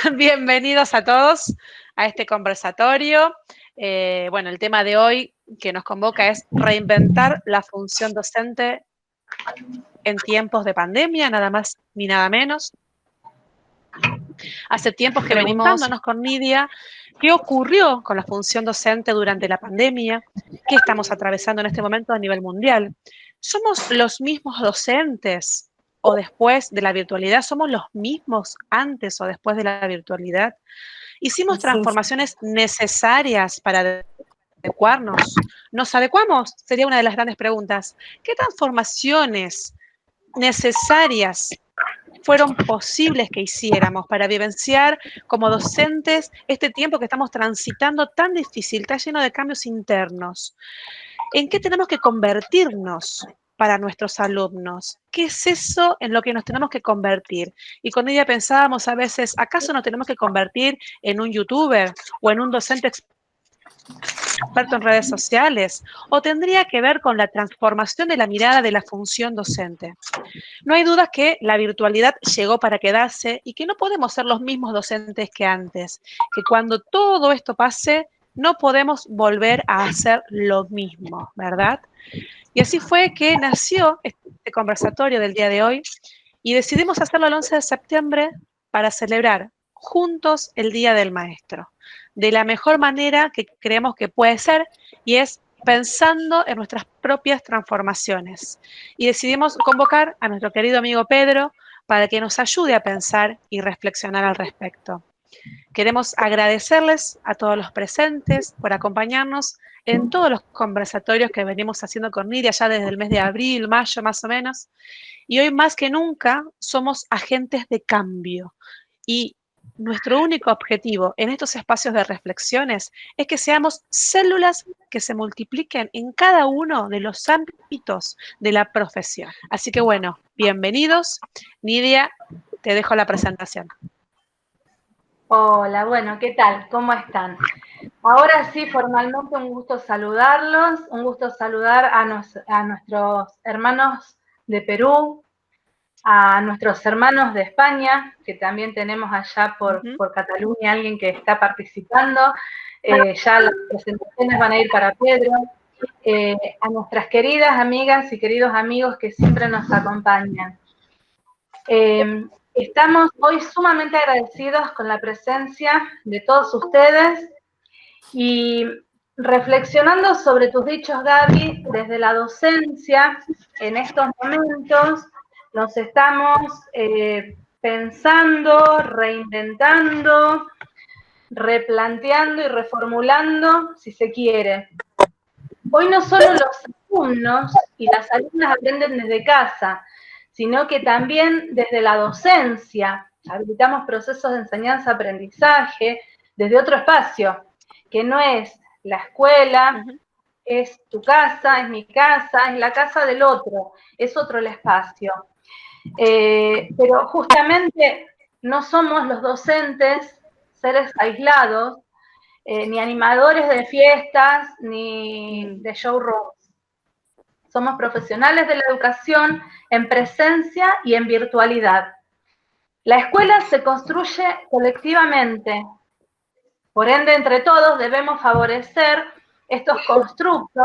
Bienvenidos a todos a este conversatorio. Bueno, el tema de hoy que nos convoca es reinventar la función docente en tiempos de pandemia, nada más ni nada menos. Hace tiempos que preguntándonos con Nidia qué ocurrió con la función docente durante la pandemia, qué estamos atravesando en este momento a nivel mundial. ¿Somos los mismos docentes o después de la virtualidad? ¿Somos los mismos antes o después de la virtualidad? ¿Hicimos transformaciones necesarias para adecuarnos? ¿Nos adecuamos? Sería una de las grandes preguntas. ¿Qué transformaciones necesarias fueron posibles que hiciéramos para vivenciar como docentes este tiempo que estamos transitando tan difícil, tan lleno de cambios internos? ¿En qué tenemos que convertirnos para nuestros alumnos? ¿Qué es eso en lo que nos tenemos que convertir? Y con ella pensábamos a veces, ¿acaso nos tenemos que convertir en un youtuber o en un docente experto en redes sociales? ¿O tendría que ver con la transformación de la mirada de la función docente? No hay duda que la virtualidad llegó para quedarse y que no podemos ser los mismos docentes que antes, que cuando todo esto pase, no podemos volver a hacer lo mismo, ¿verdad? Y así fue que nació este conversatorio del día de hoy y decidimos hacerlo el 11 de septiembre para celebrar juntos el Día del Maestro, de la mejor manera que creemos que puede ser, y es pensando en nuestras propias transformaciones. Y decidimos convocar a nuestro querido amigo Pedro para que nos ayude a pensar y reflexionar al respecto. Queremos agradecerles a todos los presentes por acompañarnos en todos los conversatorios que venimos haciendo con Nidia ya desde el mes de abril, mayo más o menos. Y hoy más que nunca somos agentes de cambio. Y nuestro único objetivo en estos espacios de reflexiones es que seamos células que se multipliquen en cada uno de los ámbitos de la profesión. Así que bueno, bienvenidos. Nidia, te dejo la presentación. Hola, bueno, ¿qué tal? ¿Cómo están? Ahora sí, formalmente un gusto saludarlos, un gusto saludar a nuestros hermanos de Perú, a nuestros hermanos de España, que también tenemos allá por Cataluña alguien que está participando. Ya las presentaciones van a ir para Pedro. A nuestras queridas amigas y queridos amigos que siempre nos acompañan. Estamos hoy sumamente agradecidos con la presencia de todos ustedes y reflexionando sobre tus dichos, Gaby, desde la docencia, en estos momentos nos estamos pensando, reinventando, replanteando y reformulando, si se quiere. Hoy no solo los alumnos y las alumnas aprenden desde casa, sino que también desde la docencia habilitamos procesos de enseñanza-aprendizaje desde otro espacio, que no es la escuela, es tu casa, es mi casa, es la casa del otro, es otro el espacio. Pero justamente no somos los docentes seres aislados, ni animadores de fiestas, ni de showrooms. Somos profesionales de la educación en presencia y en virtualidad. La escuela se construye colectivamente. Por ende, entre todos debemos favorecer estos constructos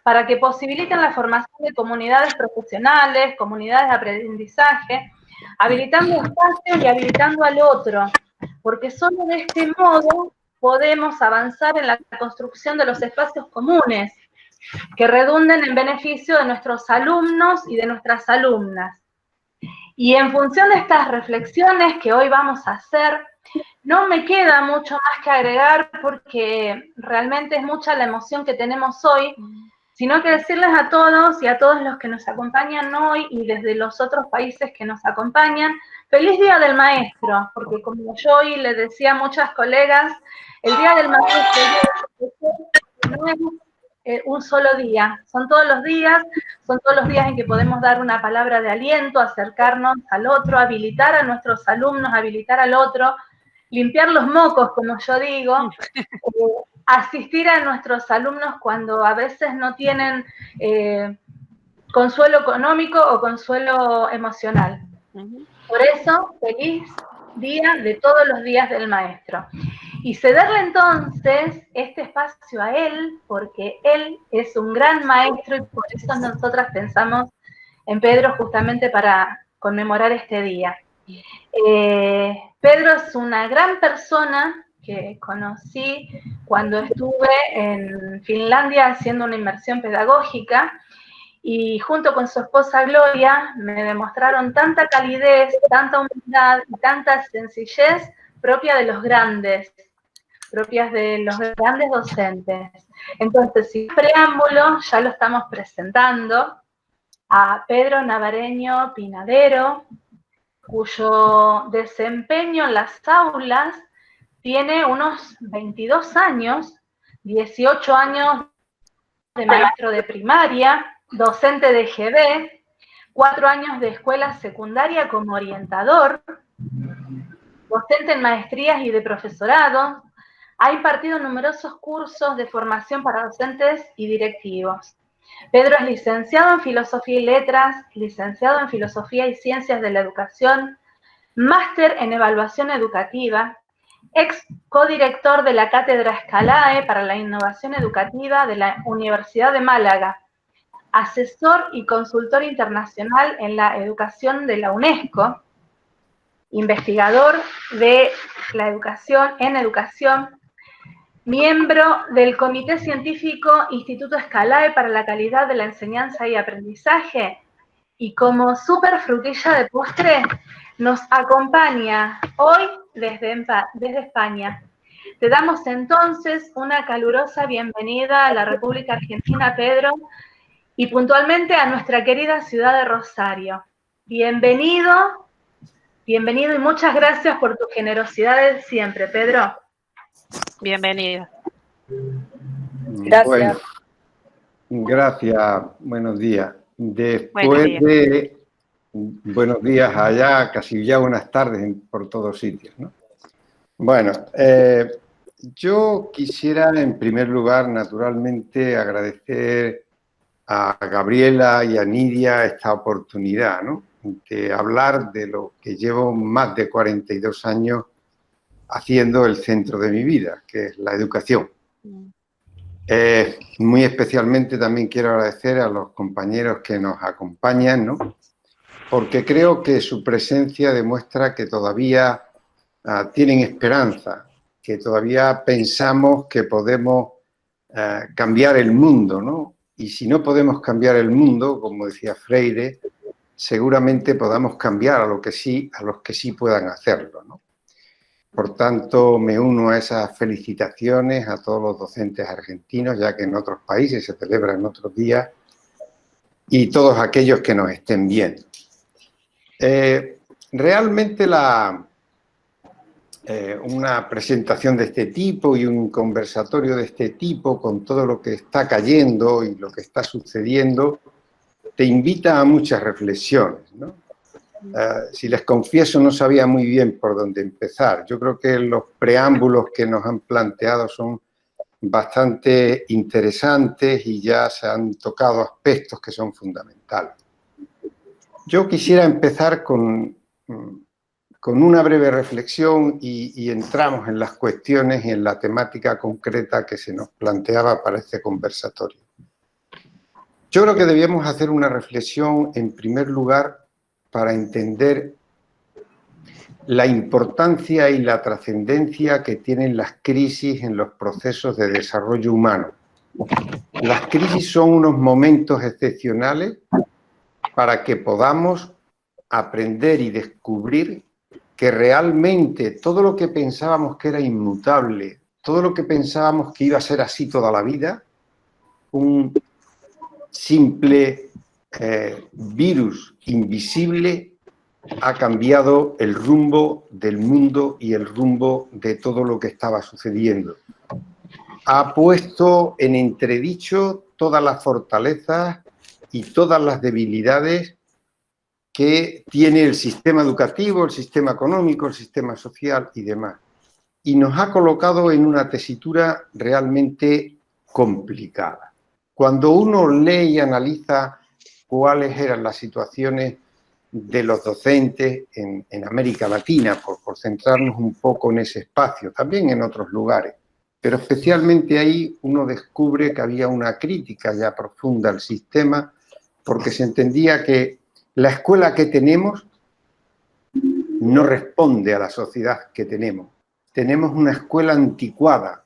para que posibiliten la formación de comunidades profesionales, comunidades de aprendizaje, habilitando espacios y habilitando al otro, porque solo de este modo podemos avanzar en la construcción de los espacios comunes que redunden en beneficio de nuestros alumnos y de nuestras alumnas. Y en función de estas reflexiones que hoy vamos a hacer, no me queda mucho más que agregar porque realmente es mucha la emoción que tenemos hoy, sino que decirles a todos y a todos los que nos acompañan hoy y desde los otros países que nos acompañan, feliz Día del Maestro, porque como yo hoy le decía a muchas colegas, el Día del Maestro no es un solo día, son todos los días en que podemos dar una palabra de aliento, acercarnos al otro, habilitar a nuestros alumnos, habilitar al otro, limpiar los mocos, como yo digo, asistir a nuestros alumnos cuando a veces no tienen consuelo económico o consuelo emocional. Por eso, feliz día de todos los días del maestro. Y cederle entonces este espacio a él, porque él es un gran maestro y por eso nosotras pensamos en Pedro justamente para conmemorar este día. Pedro es una gran persona que conocí cuando estuve en Finlandia haciendo una inmersión pedagógica, y junto con su esposa Gloria me demostraron tanta calidez, tanta humildad y tanta sencillez propia de los grandes, propias de los grandes docentes. Entonces, sin preámbulo, ya lo estamos presentando a Pedro Navareño Pinadero, cuyo desempeño en las aulas tiene unos 22 años, 18 años de maestro de primaria, docente de GB, 4 años de escuela secundaria como orientador, docente en maestrías y de profesorado. Ha impartido numerosos cursos de formación para docentes y directivos. Pedro es licenciado en Filosofía y Letras, licenciado en Filosofía y Ciencias de la Educación, máster en Evaluación Educativa, ex codirector de la Cátedra Scalae para la Innovación Educativa de la Universidad de Málaga, asesor y consultor internacional en la educación de la UNESCO, investigador de la educación en educación, miembro del Comité Científico Instituto Scalae para la Calidad de la Enseñanza y Aprendizaje, y como súper frutilla de postre, nos acompaña hoy desde España. Te damos entonces una calurosa bienvenida a la República Argentina, Pedro, y puntualmente a nuestra querida ciudad de Rosario. Bienvenido, bienvenido y muchas gracias por tu generosidad de siempre, Pedro. Bienvenido. Gracias. Bueno, gracias, buenos días. Después de buenos días allá, casi ya buenas tardes por todos sitios, ¿no? Bueno, yo quisiera en primer lugar, naturalmente, agradecer a Gabriela y a Nidia esta oportunidad, ¿no?, de hablar de lo que llevo más de 42 años haciendo el centro de mi vida, que es la educación. Muy especialmente también quiero agradecer a los compañeros que nos acompañan, ¿no?, porque creo que su presencia demuestra que todavía tienen esperanza, que todavía pensamos que podemos cambiar el mundo, ¿no? Y si no podemos cambiar el mundo, como decía Freire, seguramente podamos cambiar a los que sí puedan hacerlo, ¿no? Por tanto, me uno a esas felicitaciones a todos los docentes argentinos, ya que en otros países se celebra en otros días, y todos aquellos que nos estén viendo. Realmente una presentación de este tipo y un conversatorio de este tipo, con todo lo que está cayendo y lo que está sucediendo, te invita a muchas reflexiones, ¿no? Si les confieso, no sabía muy bien por dónde empezar. Yo creo que los preámbulos que nos han planteado son bastante interesantes y ya se han tocado aspectos que son fundamentales. Yo quisiera empezar con una breve reflexión y entramos en las cuestiones y en la temática concreta que se nos planteaba para este conversatorio. Yo creo que debíamos hacer una reflexión, en primer lugar, para entender la importancia y la trascendencia que tienen las crisis en los procesos de desarrollo humano. Las crisis son unos momentos excepcionales para que podamos aprender y descubrir que realmente todo lo que pensábamos que era inmutable, todo lo que pensábamos que iba a ser así toda la vida, un simple virus invisible ha cambiado el rumbo del mundo y el rumbo de todo lo que estaba sucediendo. Ha puesto en entredicho todas las fortalezas y todas las debilidades que tiene el sistema educativo, el sistema económico, el sistema social y demás. Y nos ha colocado en una tesitura realmente complicada. Cuando uno lee y analiza cuáles eran las situaciones de los docentes en América Latina, por centrarnos un poco en ese espacio, también en otros lugares. Pero especialmente ahí uno descubre que había una crítica ya profunda al sistema, porque se entendía que la escuela que tenemos no responde a la sociedad que tenemos. Tenemos una escuela anticuada,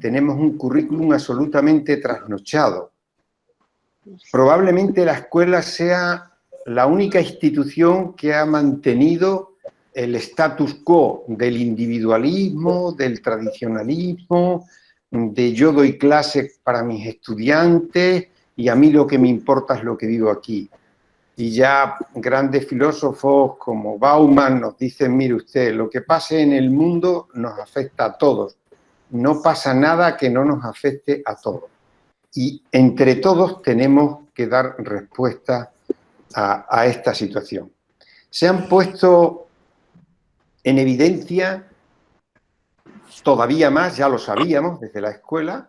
tenemos un currículum absolutamente trasnochado. Probablemente la escuela sea la única institución que ha mantenido el status quo del individualismo, del tradicionalismo, de yo doy clases para mis estudiantes y a mí lo que me importa es lo que vivo aquí. Y ya grandes filósofos como Bauman nos dicen, mire usted, lo que pase en el mundo nos afecta a todos. No pasa nada que no nos afecte a todos. Y entre todos tenemos que dar respuesta a esta situación. Se han puesto en evidencia todavía más, ya lo sabíamos desde la escuela,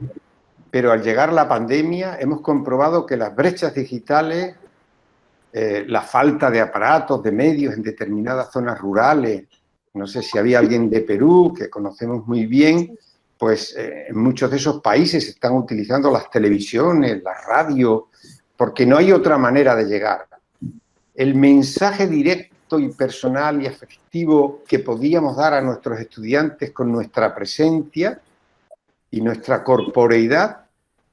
pero al llegar la pandemia hemos comprobado que las brechas digitales, la falta de aparatos, de medios en determinadas zonas rurales, no sé si había alguien de Perú, que conocemos muy bien, pues en muchos de esos países están utilizando las televisiones, la radio, porque no hay otra manera de llegar. El mensaje directo y personal y afectivo que podíamos dar a nuestros estudiantes con nuestra presencia y nuestra corporeidad,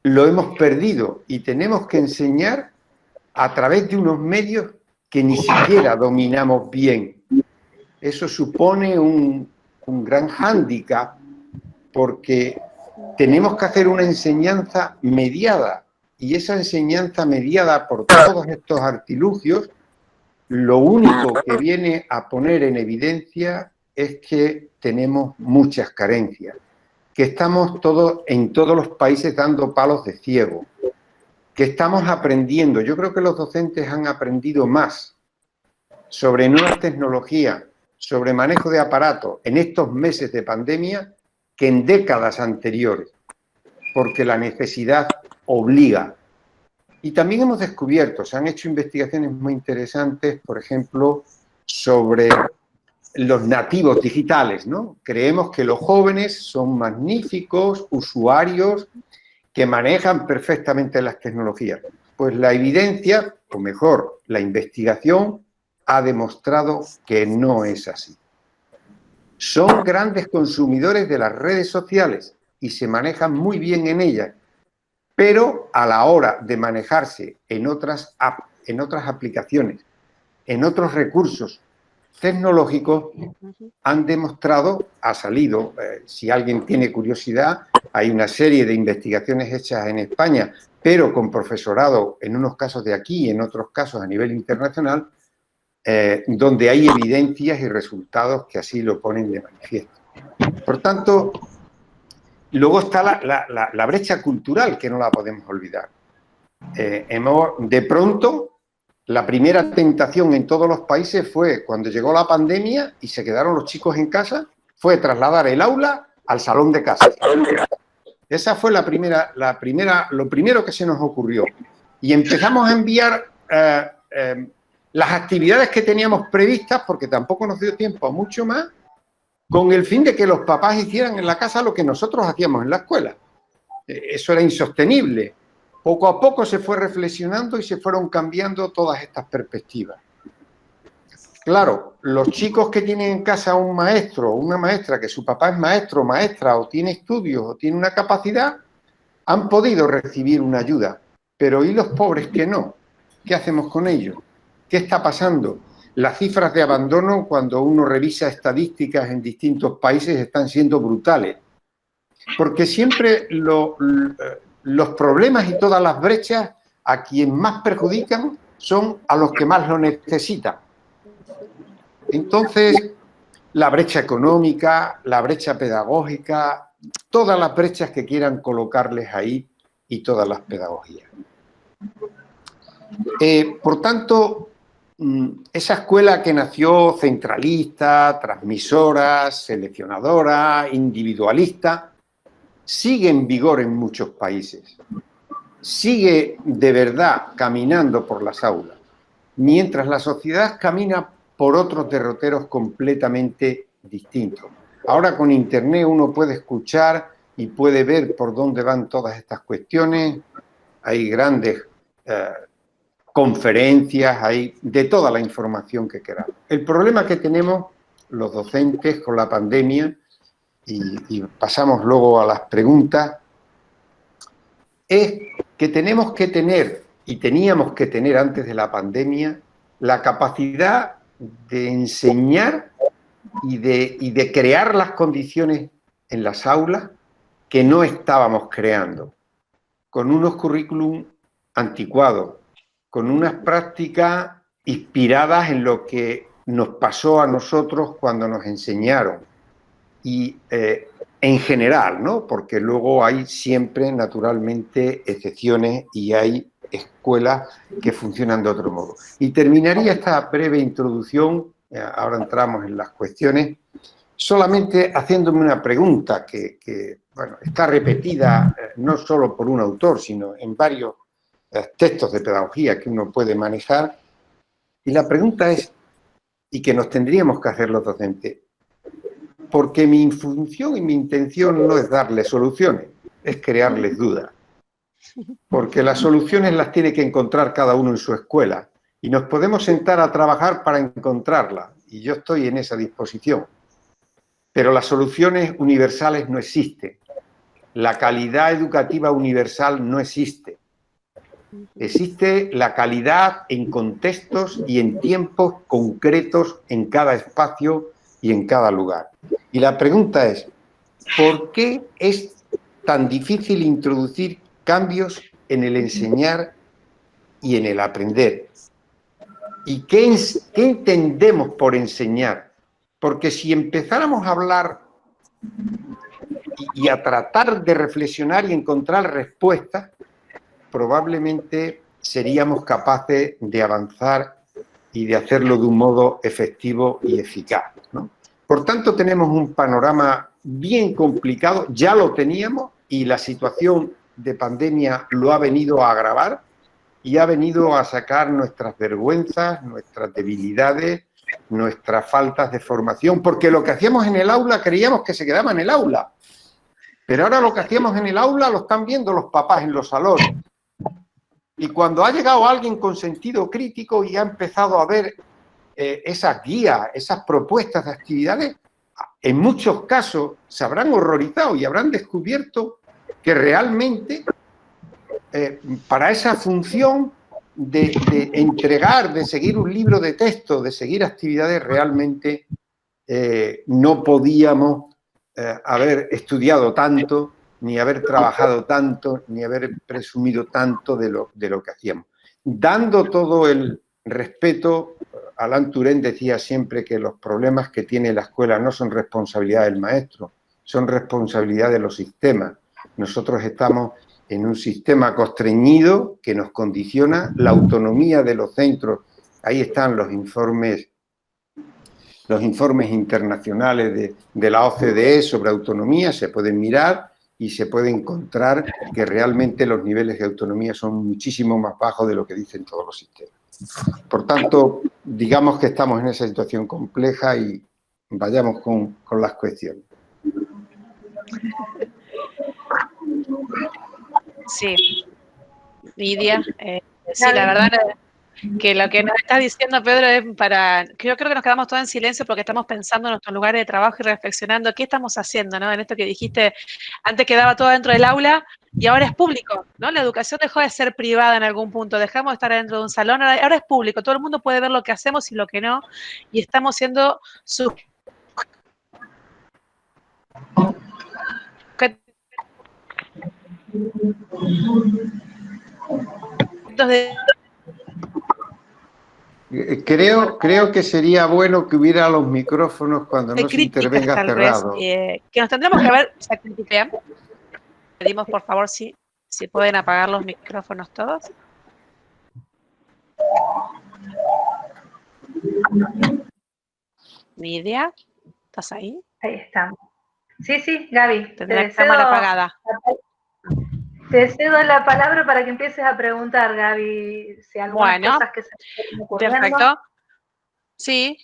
lo hemos perdido y tenemos que enseñar a través de unos medios que ni siquiera dominamos bien. Eso supone un gran hándicap porque tenemos que hacer una enseñanza mediada y esa enseñanza mediada por todos estos artilugios, lo único que viene a poner en evidencia es que tenemos muchas carencias, que estamos en todos los países dando palos de ciego, que estamos aprendiendo. Yo creo que los docentes han aprendido más sobre nuevas tecnologías, sobre manejo de aparatos en estos meses de pandemia que en décadas anteriores, porque la necesidad obliga. Y también hemos descubierto, se han hecho investigaciones muy interesantes, por ejemplo, sobre los nativos digitales, ¿no? Creemos que los jóvenes son magníficos usuarios que manejan perfectamente las tecnologías. Pues la evidencia, o mejor, la investigación, ha demostrado que no es así. Son grandes consumidores de las redes sociales y se manejan muy bien en ellas, pero a la hora de manejarse en otras apps, en otras aplicaciones, en otros recursos tecnológicos, han demostrado, ha salido, si alguien tiene curiosidad, hay una serie de investigaciones hechas en España, pero con profesorado en unos casos de aquí y en otros casos a nivel internacional, donde hay evidencias y resultados que así lo ponen de manifiesto. Por tanto, luego está la brecha cultural, que no la podemos olvidar. De pronto, la primera tentación en todos los países fue, cuando llegó la pandemia y se quedaron los chicos en casa, fue trasladar el aula al salón de casa. Esa fue lo primero que se nos ocurrió. Y empezamos a enviar las actividades que teníamos previstas, porque tampoco nos dio tiempo a mucho más, con el fin de que los papás hicieran en la casa lo que nosotros hacíamos en la escuela. Eso era insostenible. Poco a poco se fue reflexionando y se fueron cambiando todas estas perspectivas. Claro, los chicos que tienen en casa un maestro o una maestra, que su papá es maestro o maestra, o tiene estudios o tiene una capacidad, han podido recibir una ayuda. Pero ¿y los pobres que no? ¿Qué hacemos con ellos? ¿Qué está pasando? Las cifras de abandono, cuando uno revisa estadísticas en distintos países, están siendo brutales. Porque siempre los problemas y todas las brechas a quien más perjudican son a los que más lo necesitan. Entonces, la brecha económica, la brecha pedagógica, todas las brechas que quieran colocarles ahí y todas las pedagogías. Por tanto, esa escuela que nació centralista, transmisora, seleccionadora, individualista, sigue en vigor en muchos países. Sigue de verdad caminando por las aulas. mientras la sociedad camina por otros derroteros completamente distintos. Ahora con Internet uno puede escuchar y puede ver por dónde van todas estas cuestiones. Hay grandes conferencias, hay de toda la información que queramos. El problema que tenemos los docentes con la pandemia, y pasamos luego a las preguntas, es que tenemos que tener, y teníamos que tener antes de la pandemia, la capacidad de enseñar y de crear las condiciones en las aulas que no estábamos creando, con unos currículum anticuados, con unas prácticas inspiradas en lo que nos pasó a nosotros cuando nos enseñaron. Y en general, ¿no? Porque luego hay siempre, naturalmente, excepciones y hay escuelas que funcionan de otro modo. Y terminaría esta breve introducción, ahora entramos en las cuestiones, solamente haciéndome una pregunta que bueno, está repetida no solo por un autor, sino en varios textos de pedagogía que uno puede manejar. Y la pregunta es, y que nos tendríamos que hacer los docentes, porque mi función y mi intención no es darles soluciones, es crearles dudas. Porque las soluciones las tiene que encontrar cada uno en su escuela y nos podemos sentar a trabajar para encontrarlas, y yo estoy en esa disposición. Pero las soluciones universales no existen. La calidad educativa universal no existe. Existe la calidad en contextos y en tiempos concretos en cada espacio y en cada lugar. Y la pregunta es, ¿por qué es tan difícil introducir cambios en el enseñar y en el aprender? ¿Y qué entendemos por enseñar? Porque si empezáramos a hablar y a tratar de reflexionar y encontrar respuestas, probablemente seríamos capaces de avanzar y de hacerlo de un modo efectivo y eficaz, ¿no? Por tanto, tenemos un panorama bien complicado, ya lo teníamos y la situación de pandemia lo ha venido a agravar y ha venido a sacar nuestras vergüenzas, nuestras debilidades, nuestras faltas de formación, porque lo que hacíamos en el aula creíamos que se quedaba en el aula, pero ahora lo que hacíamos en el aula lo están viendo los papás en los salones. Y cuando ha llegado alguien con sentido crítico y ha empezado a ver esas guías, esas propuestas de actividades, en muchos casos se habrán horrorizado y habrán descubierto que realmente para esa función de entregar, de seguir un libro de texto, de seguir actividades, realmente no podíamos haber estudiado tanto, ni haber trabajado tanto, ni haber presumido tanto de lo que hacíamos. Dando todo el respeto, Alain Touraine decía siempre que los problemas que tiene la escuela no son responsabilidad del maestro, son responsabilidad de los sistemas. Nosotros estamos en un sistema constreñido que nos condiciona la autonomía de los centros. Ahí están los informes internacionales de la OCDE sobre autonomía, se pueden mirar y se puede encontrar que realmente los niveles de autonomía son muchísimo más bajos de lo que dicen todos los sistemas. Por tanto, digamos que estamos en esa situación compleja y vayamos con las cuestiones. Sí, Lidia, sí, la verdad que lo que nos estás diciendo, Pedro, es yo creo que nos quedamos todos en silencio porque estamos pensando en nuestros lugares de trabajo y reflexionando qué estamos haciendo, ¿no? En esto que dijiste, antes quedaba todo dentro del aula y ahora es público, ¿no? La educación dejó de ser privada en algún punto, dejamos de estar dentro de un salón, ahora es público, todo el mundo puede ver lo que hacemos y lo que no, y estamos siendo Creo que sería bueno que hubiera los micrófonos cuando no se intervenga cerrado. Que nos tendremos que ver, pedimos por favor si pueden apagar los micrófonos todos. Lidia, ¿estás ahí? Ahí estamos. Sí, Gaby. Tendrá la cámara apagada. Te cedo la palabra para que empieces a preguntar, Gaby, si algunas cosas que se me están ocurriendo. Perfecto. Sí.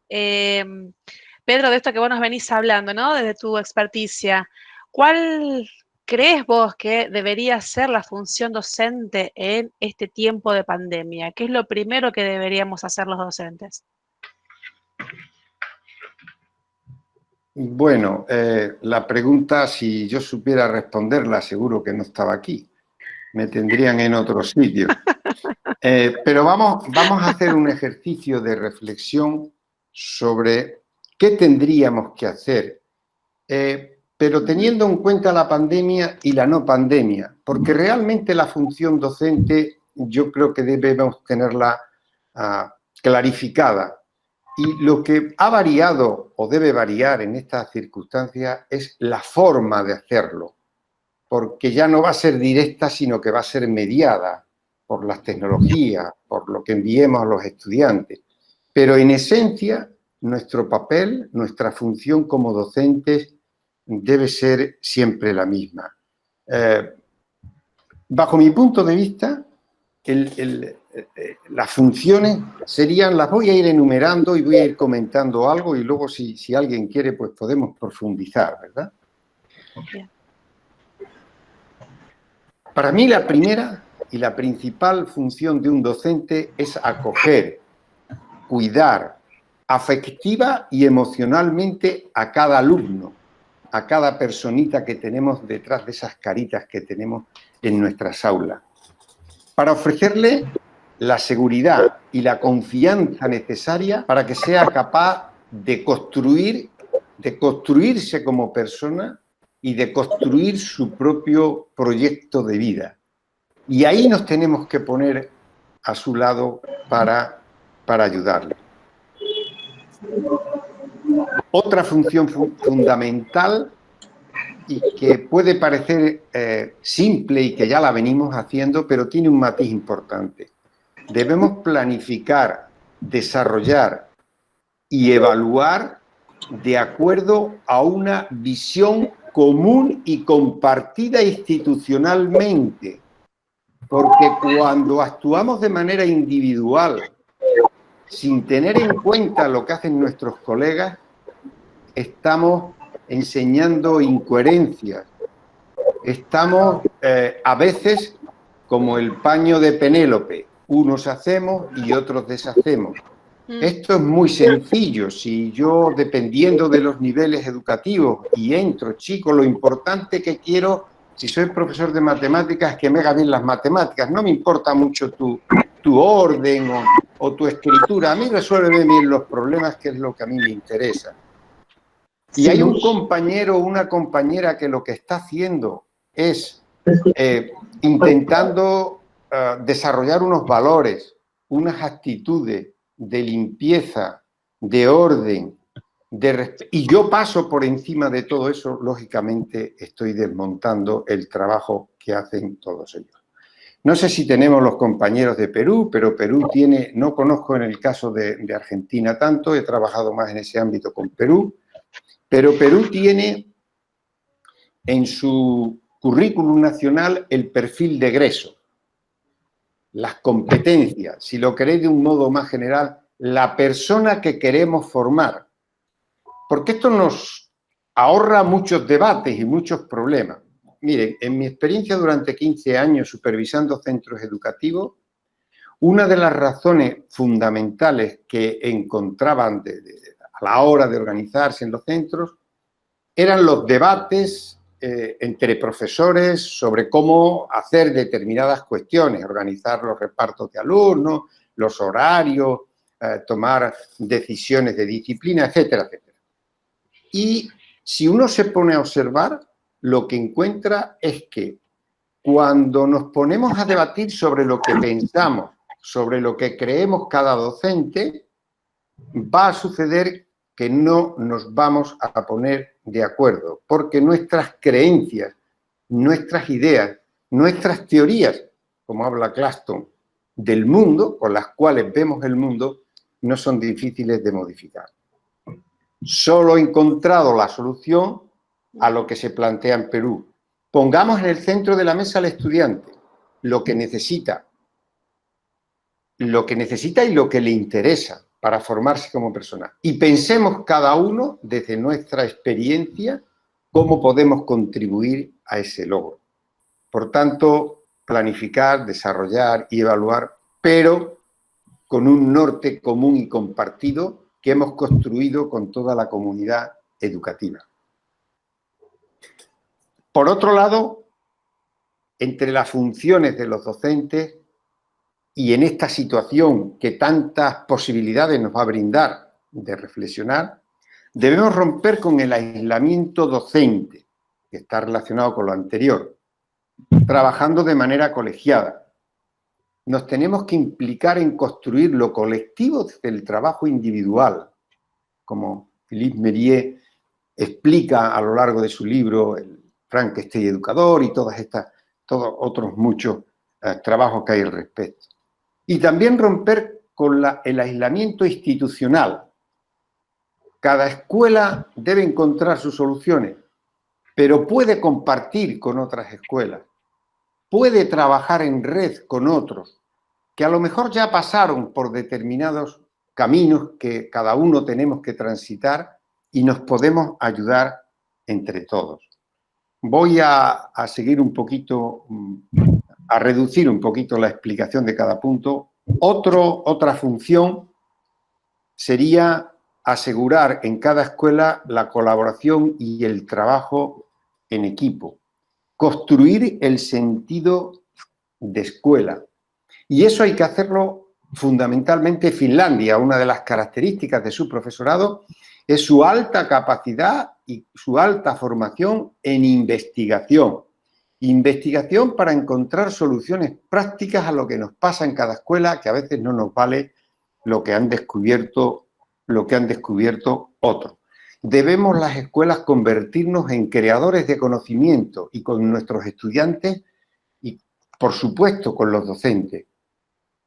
Pedro, de esto que vos nos venís hablando, ¿no? Desde tu experticia, ¿cuál crees vos que debería ser la función docente en este tiempo de pandemia? ¿Qué es lo primero que deberíamos hacer los docentes? Bueno, la pregunta, si yo supiera responderla, seguro que no estaba aquí. Me tendrían en otro sitio. Pero vamos a hacer un ejercicio de reflexión sobre qué tendríamos que hacer, pero teniendo en cuenta la pandemia y la no pandemia, porque realmente la función docente yo creo que debemos tenerla clarificada. Y lo que ha variado o debe variar en estas circunstancias es la forma de hacerlo, porque ya no va a ser directa, sino que va a ser mediada por las tecnologías, por lo que enviemos a los estudiantes. Pero en esencia, nuestro papel, nuestra función como docentes debe ser siempre la misma. Bajo mi punto de vista, las funciones serían, las voy a ir enumerando y voy a ir comentando algo y luego si alguien quiere, pues podemos profundizar, ¿verdad? Bien. Para mí la primera y la principal función de un docente es acoger, cuidar, afectiva y emocionalmente a cada alumno, a cada personita que tenemos detrás de esas caritas que tenemos en nuestras aulas, para ofrecerle la seguridad y la confianza necesaria para que sea capaz de construirse como persona y de construir su propio proyecto de vida. Y ahí nos tenemos que poner a su lado para ayudarle. Otra función fundamental y que puede parecer simple y que ya la venimos haciendo, pero tiene un matiz importante. Debemos planificar, desarrollar y evaluar de acuerdo a una visión común y compartida institucionalmente, porque cuando actuamos de manera individual, sin tener en cuenta lo que hacen nuestros colegas, estamos enseñando incoherencias. Estamos a veces como el paño de Penélope, unos hacemos y otros deshacemos. Esto es muy sencillo. Si yo, dependiendo de los niveles educativos, y entro, chico, lo importante que quiero, si soy profesor de matemáticas, es que me haga bien las matemáticas. No me importa mucho tu orden o tu escritura. A mí resuelve bien los problemas, que es lo que a mí me interesa. Y hay un compañero o una compañera que lo que está haciendo es intentando desarrollar unos valores, unas actitudes de limpieza, de orden, y yo paso por encima de todo eso, lógicamente estoy desmontando el trabajo que hacen todos ellos. No sé si tenemos los compañeros de Perú, pero Perú tiene, no conozco en el caso de Argentina tanto, he trabajado más en ese ámbito con Perú, pero Perú tiene en su currículum nacional el perfil de egreso, las competencias, si lo queréis de un modo más general, la persona que queremos formar. Porque esto nos ahorra muchos debates y muchos problemas. Miren, en mi experiencia durante 15 años supervisando centros educativos, una de las razones fundamentales que encontraban a la hora de organizarse en los centros eran los debates entre profesores sobre cómo hacer determinadas cuestiones, organizar los repartos de alumnos, los horarios, tomar decisiones de disciplina, etcétera, etcétera. Y si uno se pone a observar, lo que encuentra es que cuando nos ponemos a debatir sobre lo que pensamos, sobre lo que creemos cada docente, va a suceder que no nos vamos a poner de acuerdo, porque nuestras creencias, nuestras ideas, nuestras teorías, como habla Claston, del mundo, con las cuales vemos el mundo, no son difíciles de modificar. Solo he encontrado la solución a lo que se plantea en Perú. Pongamos en el centro de la mesa al estudiante, lo que necesita y lo que le interesa para formarse como persona. Y pensemos cada uno, desde nuestra experiencia, cómo podemos contribuir a ese logro. Por tanto, planificar, desarrollar y evaluar, pero con un norte común y compartido que hemos construido con toda la comunidad educativa. Por otro lado, entre las funciones de los docentes y en esta situación que tantas posibilidades nos va a brindar de reflexionar, debemos romper con el aislamiento docente, que está relacionado con lo anterior, trabajando de manera colegiada. Nos tenemos que implicar en construir lo colectivo desde el trabajo individual, como Philippe Mérieux explica a lo largo de su libro, el Frankenstein educador y todos otros muchos trabajos que hay al respecto. Y también romper con el aislamiento institucional. Cada escuela debe encontrar sus soluciones, pero puede compartir con otras escuelas, puede trabajar en red con otros, que a lo mejor ya pasaron por determinados caminos que cada uno tenemos que transitar y nos podemos ayudar entre todos. Voy a seguir un poquito, a reducir un poquito la explicación de cada punto. Otra función sería asegurar en cada escuela la colaboración y el trabajo en equipo, construir el sentido de escuela. Y eso hay que hacerlo fundamentalmente. Finlandia, una de las características de su profesorado es su alta capacidad y su alta formación en investigación. Investigación para encontrar soluciones prácticas a lo que nos pasa en cada escuela, que a veces no nos vale lo que han descubierto otros. Debemos las escuelas convertirnos en creadores de conocimiento y con nuestros estudiantes y, por supuesto, con los docentes.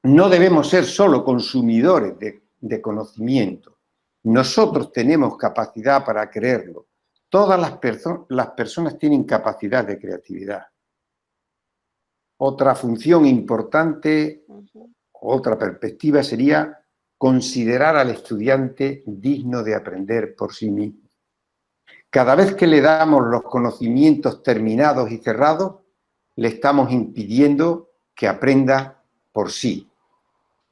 No debemos ser solo consumidores de conocimiento. Nosotros tenemos capacidad para creerlo. Todas las personas tienen capacidad de creatividad. Otra función importante, otra perspectiva sería considerar al estudiante digno de aprender por sí mismo. Cada vez que le damos los conocimientos terminados y cerrados, le estamos impidiendo que aprenda por sí.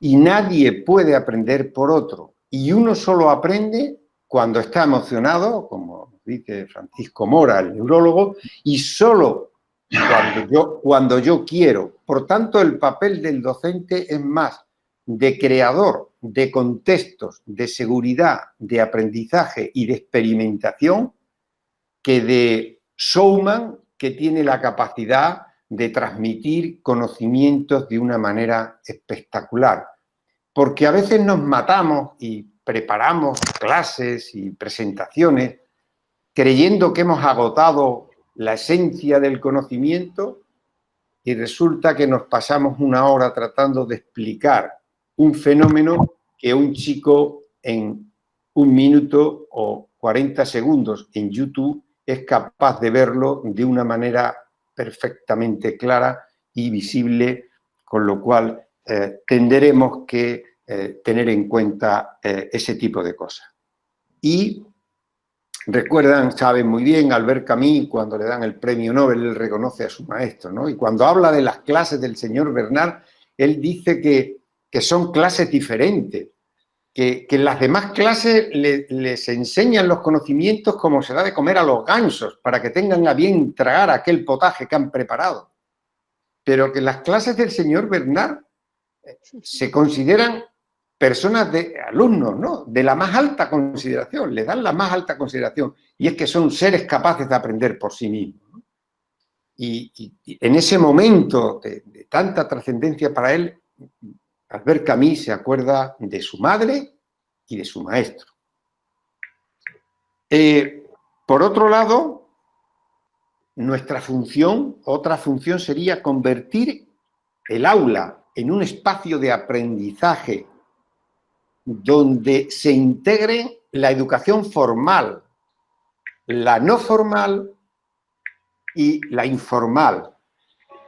Y nadie puede aprender por otro. Y uno solo aprende cuando está emocionado, como dice Francisco Mora, el neurólogo, y solo cuando yo quiero. Por tanto, el papel del docente es más de creador de contextos de seguridad, de aprendizaje y de experimentación que de showman que tiene la capacidad de transmitir conocimientos de una manera espectacular. Porque a veces nos matamos y preparamos clases y presentaciones creyendo que hemos agotado la esencia del conocimiento y resulta que nos pasamos una hora tratando de explicar un fenómeno que un chico en 1 minuto o 40 segundos en YouTube es capaz de verlo de una manera perfectamente clara y visible, con lo cual tendremos que tener en cuenta ese tipo de cosas. Y recuerdan, saben muy bien, Albert Camus, cuando le dan el premio Nobel, él reconoce a su maestro, ¿no? Y cuando habla de las clases del señor Bernard, él dice que son clases diferentes, que en las demás clases les enseñan los conocimientos como se da de comer a los gansos, para que tengan a bien tragar aquel potaje que han preparado. Pero que las clases del señor Bernard se consideran personas de alumnos, ¿no? De la más alta consideración, le dan la más alta consideración, y es que son seres capaces de aprender por sí mismos, ¿no? Y en ese momento de tanta trascendencia para él, Albert Camus se acuerda de su madre y de su maestro. Por otro lado, nuestra función, otra función sería convertir el aula en un espacio de aprendizaje donde se integre la educación formal, la no formal y la informal.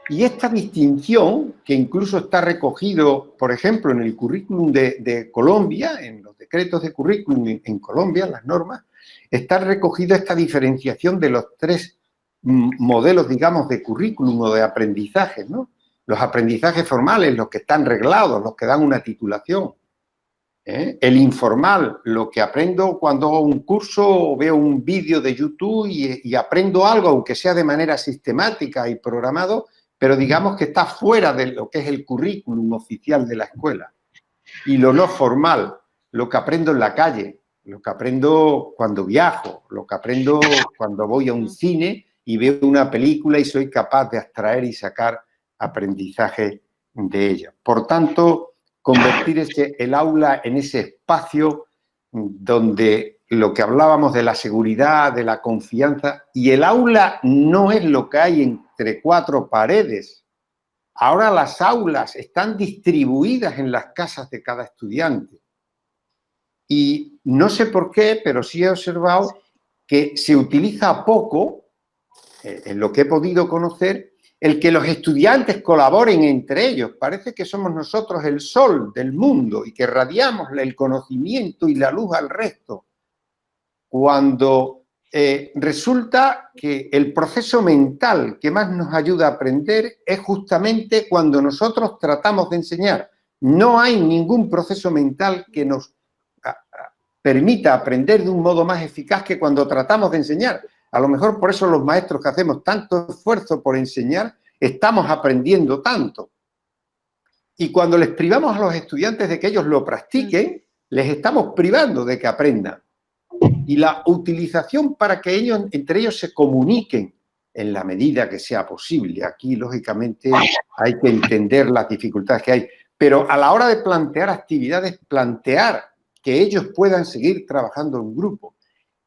Y esta distinción, que incluso está recogido, por ejemplo, en el currículum de Colombia, en los decretos de currículum en Colombia, las normas, está recogida esta diferenciación de los tres modelos, digamos, de currículum o de aprendizaje, ¿no? Los aprendizajes formales, los que están reglados, los que dan una titulación. El informal, lo que aprendo cuando hago un curso o veo un vídeo de YouTube y aprendo algo, aunque sea de manera sistemática y programado, pero digamos que está fuera de lo que es el currículum oficial de la escuela. Y lo no formal, lo que aprendo en la calle, lo que aprendo cuando viajo, lo que aprendo cuando voy a un cine y veo una película y soy capaz de abstraer y sacar aprendizaje de ella. Por tanto, convertir el aula en ese espacio donde lo que hablábamos de la seguridad, de la confianza, y el aula no es lo que hay entre cuatro paredes. Ahora las aulas están distribuidas en las casas de cada estudiante. Y no sé por qué, pero sí he observado que se utiliza poco, en lo que he podido conocer, el que los estudiantes colaboren entre ellos. Parece que somos nosotros el sol del mundo y que radiamos el conocimiento y la luz al resto. Cuando resulta que el proceso mental que más nos ayuda a aprender es justamente cuando nosotros tratamos de enseñar. No hay ningún proceso mental que nos permita aprender de un modo más eficaz que cuando tratamos de enseñar. A lo mejor por eso los maestros que hacemos tanto esfuerzo por enseñar, estamos aprendiendo tanto. Y cuando les privamos a los estudiantes de que ellos lo practiquen, les estamos privando de que aprendan. Y la utilización para que ellos, entre ellos, se comuniquen en la medida que sea posible. Aquí, lógicamente, hay que entender las dificultades que hay. Pero a la hora de plantear actividades, plantear que ellos puedan seguir trabajando en grupo,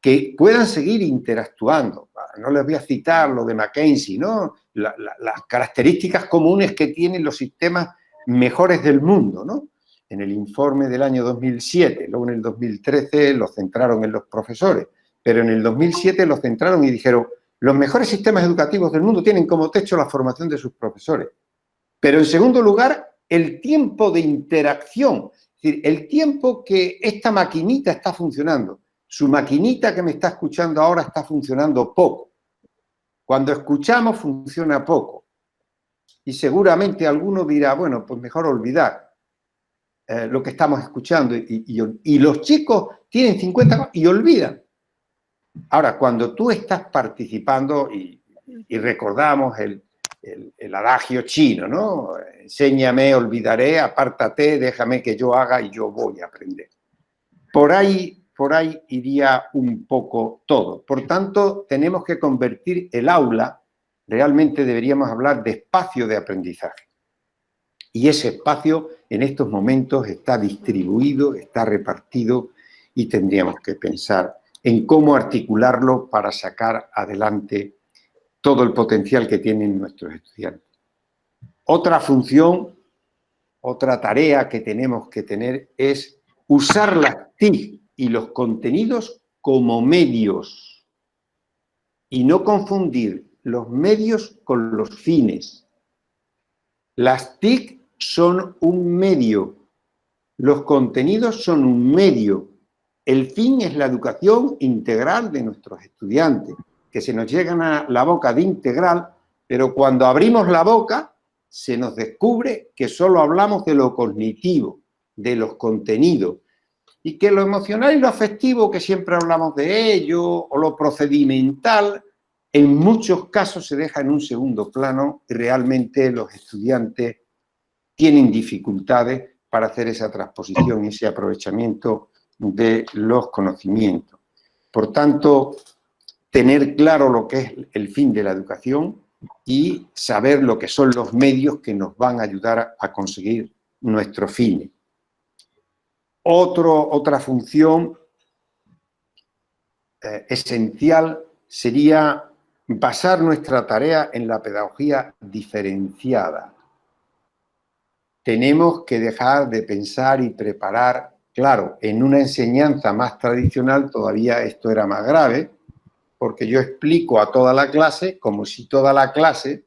que puedan seguir interactuando. No les voy a citar lo de McKinsey, ¿no? Las características comunes que tienen los sistemas mejores del mundo, ¿no? En el informe del año 2007, luego en el 2013 lo centraron en los profesores, pero en el 2007 lo centraron y dijeron, los mejores sistemas educativos del mundo tienen como techo la formación de sus profesores. Pero en segundo lugar, el tiempo de interacción, es decir, el tiempo que esta maquinita está funcionando. Su maquinita que me está escuchando ahora está funcionando poco. Cuando escuchamos funciona poco. Y seguramente alguno dirá, bueno, pues mejor olvidar lo que estamos escuchando. Y los chicos tienen 50 años y olvidan. Ahora, cuando tú estás participando, y recordamos el adagio chino, ¿no? Enséñame, olvidaré, apártate, déjame que yo haga y yo voy a aprender. Por ahí iría un poco todo. Por tanto, tenemos que convertir el aula, realmente deberíamos hablar de espacio de aprendizaje. Y ese espacio en estos momentos está distribuido, está repartido y tendríamos que pensar en cómo articularlo para sacar adelante todo el potencial que tienen nuestros estudiantes. Otra función, otra tarea que tenemos que tener es usar las TIC y los contenidos como medios y no confundir los medios con los fines. Las TIC son un medio, los contenidos son un medio. El fin es la educación integral de nuestros estudiantes, que se nos llegan a la boca de integral, pero cuando abrimos la boca se nos descubre que solo hablamos de lo cognitivo, de los contenidos, y que lo emocional y lo afectivo, que siempre hablamos de ello, o lo procedimental, en muchos casos se deja en un segundo plano y realmente los estudiantes tienen dificultades para hacer esa transposición y ese aprovechamiento de los conocimientos. Por tanto, tener claro lo que es el fin de la educación y saber lo que son los medios que nos van a ayudar a conseguir nuestros fines. Otra función esencial sería basar nuestra tarea en la pedagogía diferenciada. Tenemos que dejar de pensar y preparar, claro, en una enseñanza más tradicional todavía esto era más grave, porque yo explico a toda la clase como si toda la clase...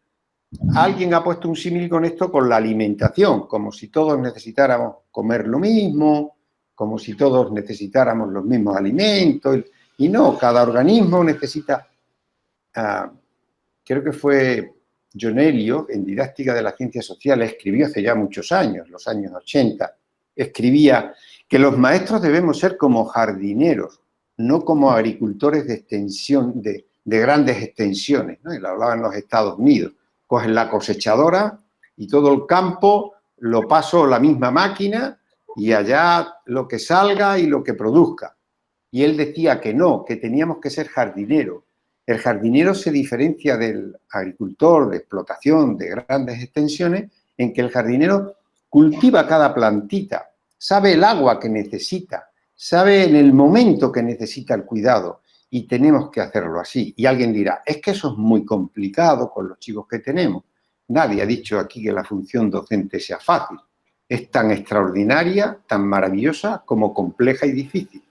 Alguien ha puesto un símil con esto, con la alimentación, como si todos necesitáramos comer lo mismo, como si todos necesitáramos los mismos alimentos, y no, cada organismo necesita... creo que fue John Elliot, en Didáctica de las Ciencias Sociales, escribió hace ya muchos años, los años 80, escribía que los maestros debemos ser como jardineros, no como agricultores de extensión, de grandes extensiones, ¿no? Y lo hablaba en los Estados Unidos. Cogen la cosechadora y todo el campo lo paso a la misma máquina y allá lo que salga y lo que produzca. Y él decía que no, que teníamos que ser jardineros. El jardinero se diferencia del agricultor de explotación de grandes extensiones en que el jardinero cultiva cada plantita, sabe el agua que necesita, sabe en el momento que necesita el cuidado. Y tenemos que hacerlo así. Y alguien dirá, es que eso es muy complicado con los chicos que tenemos. Nadie ha dicho aquí que la función docente sea fácil. Es tan extraordinaria, tan maravillosa, como compleja y difícil.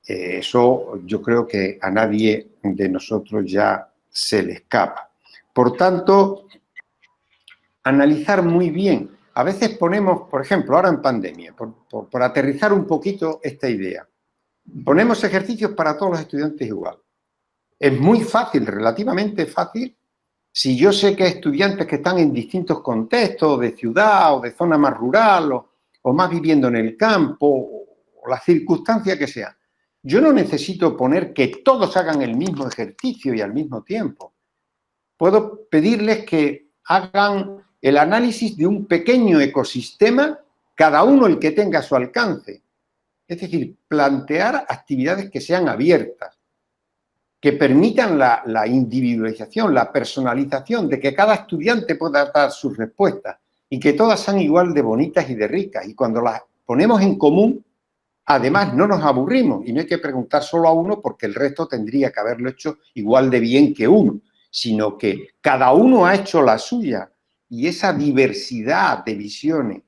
Eso yo creo que a nadie de nosotros ya se le escapa. Por tanto, analizar muy bien. A veces ponemos, por ejemplo, ahora en pandemia, por aterrizar un poquito esta idea, ponemos ejercicios para todos los estudiantes igual. Es muy fácil, relativamente fácil, si yo sé que hay estudiantes que están en distintos contextos, de ciudad o de zona más rural, o más viviendo en el campo, o la circunstancia que sea. Yo no necesito poner que todos hagan el mismo ejercicio y al mismo tiempo. Puedo pedirles que hagan el análisis de un pequeño ecosistema, cada uno el que tenga a su alcance. Es decir, plantear actividades que sean abiertas, que permitan la individualización, la personalización, de que cada estudiante pueda dar sus respuestas y que todas sean igual de bonitas y de ricas. Y cuando las ponemos en común, además no nos aburrimos y no hay que preguntar solo a uno porque el resto tendría que haberlo hecho igual de bien que uno, sino que cada uno ha hecho la suya y esa diversidad de visiones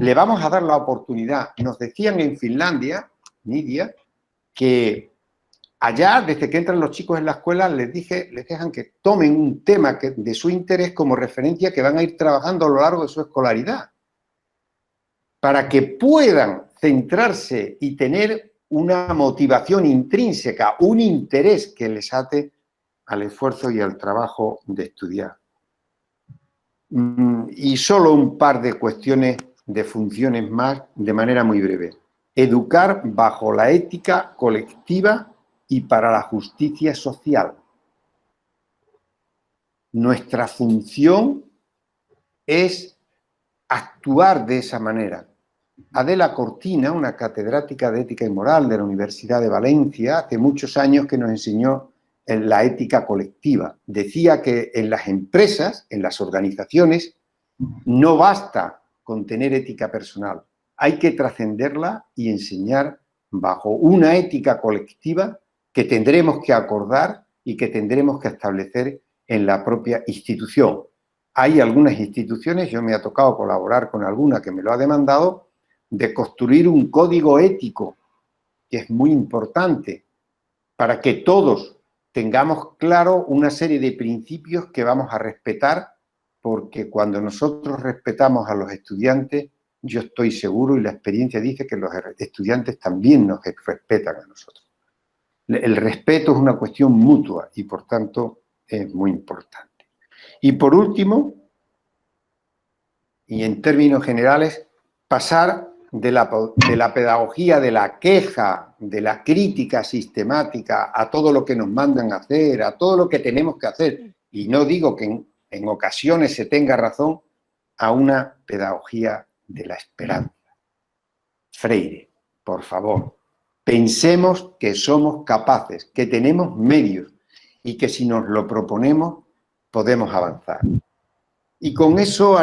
le vamos a dar la oportunidad. Nos decían en Finlandia, Nidia, que allá, desde que entran los chicos en la escuela, les dejan que tomen un tema de su interés como referencia que van a ir trabajando a lo largo de su escolaridad, para que puedan centrarse y tener una motivación intrínseca, un interés que les ate al esfuerzo y al trabajo de estudiar. Y solo un par de cuestiones de funciones más de manera muy breve. Educar bajo la ética colectiva y para la justicia social. Nuestra función es actuar de esa manera. Adela Cortina, una catedrática de ética y moral de la Universidad de Valencia, hace muchos años que nos enseñó en la ética colectiva. Decía que en las empresas, en las organizaciones, no basta con tener ética personal. Hay que trascenderla y enseñar bajo una ética colectiva que tendremos que acordar y que tendremos que establecer en la propia institución. Hay algunas instituciones, yo me ha tocado colaborar con alguna que me lo ha demandado, de construir un código ético, que es muy importante, para que todos tengamos claro una serie de principios que vamos a respetar, porque cuando nosotros respetamos a los estudiantes, yo estoy seguro y la experiencia dice que los estudiantes también nos respetan a nosotros. El respeto es una cuestión mutua y por tanto es muy importante. Y por último, y en términos generales, pasar de la pedagogía de la queja, de la crítica sistemática a todo lo que nos mandan a hacer, a todo lo que tenemos que hacer, y no digo que en ocasiones se tenga razón, a una pedagogía de la esperanza. Freire, por favor, pensemos que somos capaces, que tenemos medios y que si nos lo proponemos podemos avanzar. Y con eso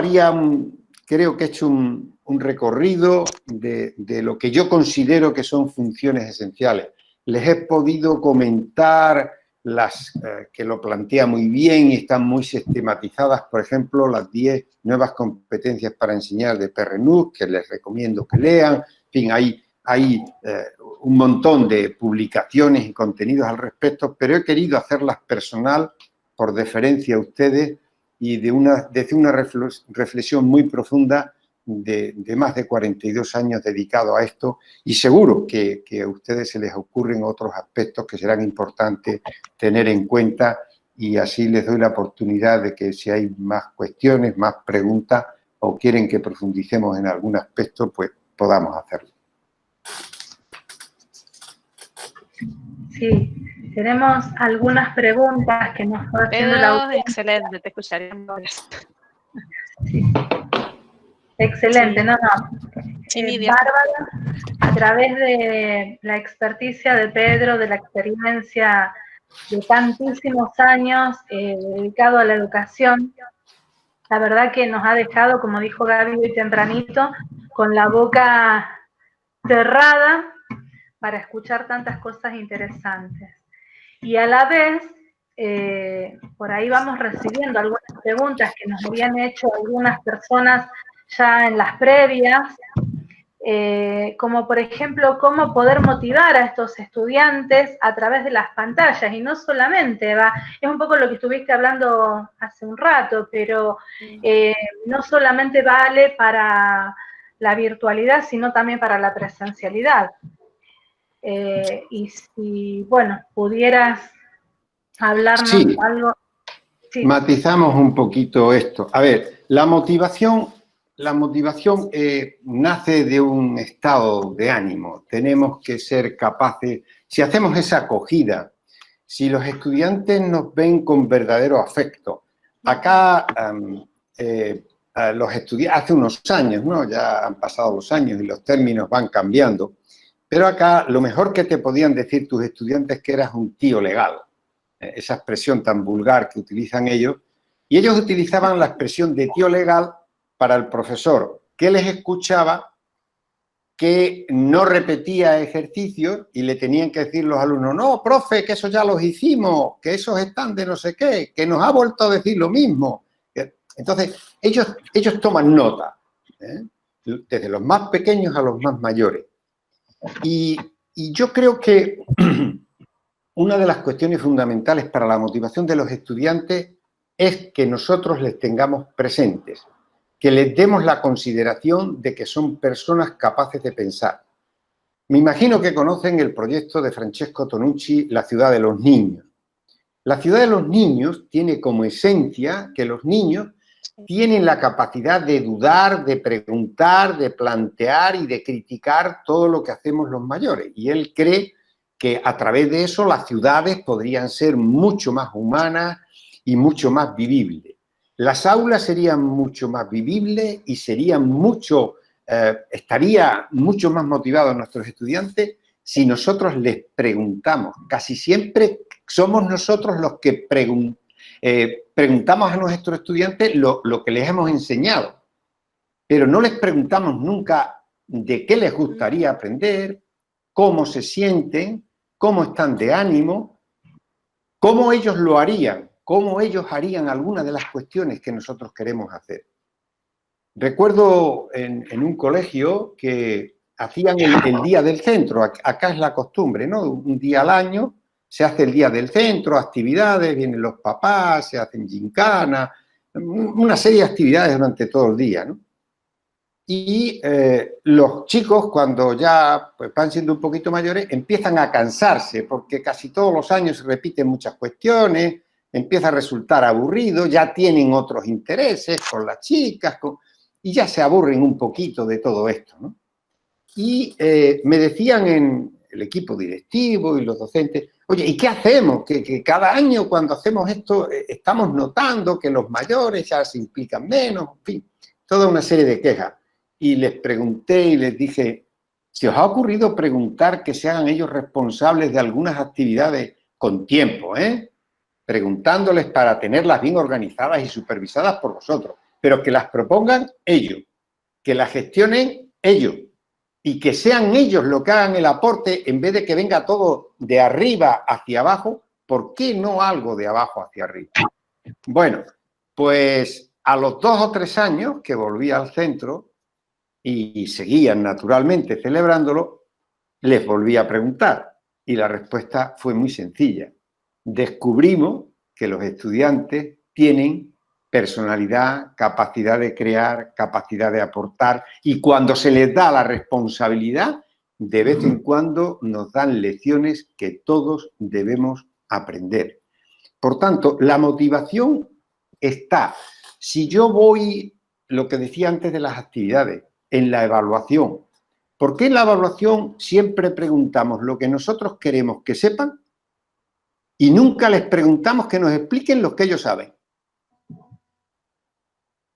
creo que he hecho un recorrido de lo que yo considero que son funciones esenciales. Les he podido comentar las que lo plantea muy bien y están muy sistematizadas, por ejemplo, las 10 nuevas competencias para enseñar de Perrenuk, que les recomiendo que lean. En fin, hay hay un montón de publicaciones y contenidos al respecto, pero he querido hacerlas personal por deferencia a ustedes y desde una reflexión muy profunda de más de 42 años dedicado a esto, y seguro que a ustedes se les ocurren otros aspectos que serán importantes tener en cuenta, y así les doy la oportunidad de que si hay más cuestiones, más preguntas o quieren que profundicemos en algún aspecto, pues podamos hacerlo. Sí, tenemos algunas preguntas que nos está haciendo la audiencia. Excelente, te escucharemos. Sí. Excelente, Sí. no. Sí, Nidia. Bárbara, a través de la experticia de Pedro, de la experiencia de tantísimos años dedicado a la educación, la verdad que nos ha dejado, como dijo Gaby hoy tempranito, con la boca cerrada para escuchar tantas cosas interesantes. Y a la vez, por ahí vamos recibiendo algunas preguntas que nos habían hecho algunas personas ya en las previas, como por ejemplo, cómo poder motivar a estos estudiantes a través de las pantallas, y no solamente, es un poco lo que estuviste hablando hace un rato, pero no solamente vale para la virtualidad, sino también para la presencialidad. Y si, bueno, pudieras hablarnos algo. Sí. Matizamos un poquito esto. A ver, la motivación nace de un estado de ánimo. Tenemos que ser capaces, si hacemos esa acogida, si los estudiantes nos ven con verdadero afecto. Acá los estudiantes, hace unos años, ¿no? Ya han pasado los años y los términos van cambiando, pero acá lo mejor que te podían decir tus estudiantes es que eras un tío legal. Esa expresión tan vulgar que utilizan ellos, y ellos utilizaban la expresión de tío legal para el profesor, que les escuchaba, que no repetía ejercicios y le tenían que decir los alumnos, no, profe, que esos ya los hicimos, que esos están de no sé qué, que nos ha vuelto a decir lo mismo. Entonces, ellos toman nota, desde los más pequeños a los más mayores. Y yo creo que una de las cuestiones fundamentales para la motivación de los estudiantes es que nosotros les tengamos presentes, que les demos la consideración de que son personas capaces de pensar. Me imagino que conocen el proyecto de Francesco Tonucci, La ciudad de los niños. La ciudad de los niños tiene como esencia que los niños tienen la capacidad de dudar, de preguntar, de plantear y de criticar todo lo que hacemos los mayores. Y él cree que a través de eso las ciudades podrían ser mucho más humanas y mucho más vivibles. Las aulas serían mucho más vivibles y serían estaría mucho más motivados nuestros estudiantes si nosotros les preguntamos. Casi siempre somos nosotros los que preguntamos a nuestros estudiantes lo que les hemos enseñado, pero no les preguntamos nunca de qué les gustaría aprender, cómo se sienten, cómo están de ánimo, cómo ellos lo harían, cómo ellos harían algunas de las cuestiones que nosotros queremos hacer. Recuerdo en un colegio que hacían el día del centro, acá es la costumbre, ¿no? Un día al año se hace el día del centro, actividades, vienen los papás, se hacen gincanas, una serie de actividades durante todo el día, ¿no? Y los chicos, cuando ya pues, van siendo un poquito mayores, empiezan a cansarse, porque casi todos los años se repiten muchas cuestiones, empieza a resultar aburrido, ya tienen otros intereses con las chicas, y ya se aburren un poquito de todo esto, ¿no? Y me decían en el equipo directivo y los docentes, oye, ¿y qué hacemos? Que cada año cuando hacemos esto estamos notando que los mayores ya se implican menos, en fin, toda una serie de quejas. Y les pregunté y les dije, ¿se os ha ocurrido preguntar que se hagan ellos responsables de algunas actividades con tiempo, preguntándoles para tenerlas bien organizadas y supervisadas por vosotros, pero que las propongan ellos, que las gestionen ellos y que sean ellos los que hagan el aporte en vez de que venga todo de arriba hacia abajo? ¿Por qué no algo de abajo hacia arriba? Bueno, pues a los 2 o 3 años que volví al centro y seguían naturalmente celebrándolo, Les volví a preguntar y la respuesta fue muy sencilla. Descubrimos que los estudiantes tienen personalidad, capacidad de crear, capacidad de aportar, y cuando se les da la responsabilidad, de vez en cuando nos dan lecciones que todos debemos aprender. Por tanto, la motivación está. Si yo voy, lo que decía antes de las actividades, en la evaluación, ¿por qué en la evaluación siempre preguntamos lo que nosotros queremos que sepan y nunca les preguntamos que nos expliquen lo que ellos saben?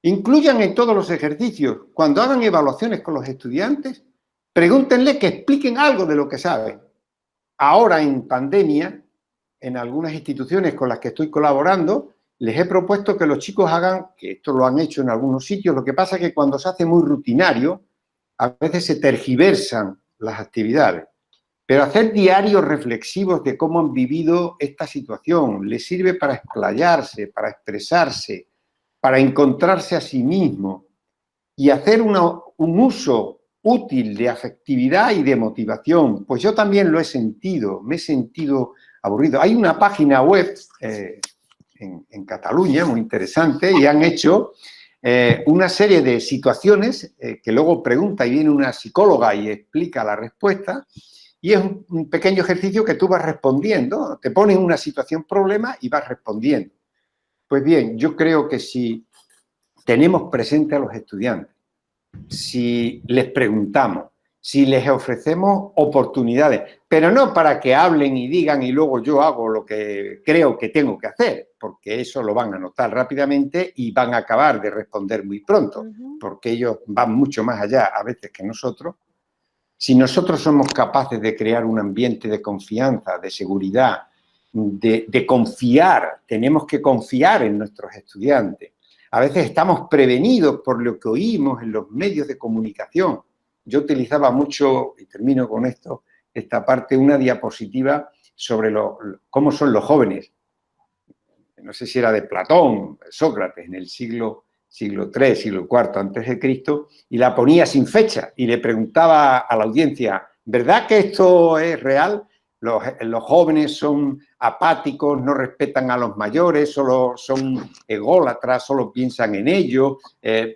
Incluyan en todos los ejercicios, cuando hagan evaluaciones con los estudiantes, pregúntenle que expliquen algo de lo que saben. Ahora, en pandemia, en algunas instituciones con las que estoy colaborando, les he propuesto que los chicos hagan, que esto lo han hecho en algunos sitios, lo que pasa es que cuando se hace muy rutinario, a veces se tergiversan las actividades. Pero hacer diarios reflexivos de cómo han vivido esta situación les sirve para explayarse, para expresarse, para encontrarse a sí mismo y hacer un uso útil de afectividad y de motivación. Pues yo también lo he sentido, me he sentido aburrido. Hay una página web en Cataluña muy interesante y han hecho una serie de situaciones que luego pregunta y viene una psicóloga y explica la respuesta, y es un pequeño ejercicio que tú vas respondiendo, te ponen una situación problema y vas respondiendo. Pues bien, yo creo que si tenemos presente a los estudiantes, si les preguntamos, si les ofrecemos oportunidades, pero no para que hablen y digan y luego yo hago lo que creo que tengo que hacer, porque eso lo van a notar rápidamente y van a acabar de responder muy pronto, porque ellos van mucho más allá a veces que nosotros. Si nosotros somos capaces de crear un ambiente de confianza, de seguridad, de confiar, tenemos que confiar en nuestros estudiantes. A veces estamos prevenidos por lo que oímos en los medios de comunicación. Yo utilizaba mucho, y termino con esto, esta parte, una diapositiva sobre cómo son los jóvenes. No sé si era de Platón, Sócrates, en el siglo III, siglo IV antes de Cristo, y la ponía sin fecha y le preguntaba a la audiencia, ¿verdad que esto es real? Los jóvenes son apáticos, no respetan a los mayores, solo son ególatras, solo piensan en ellos,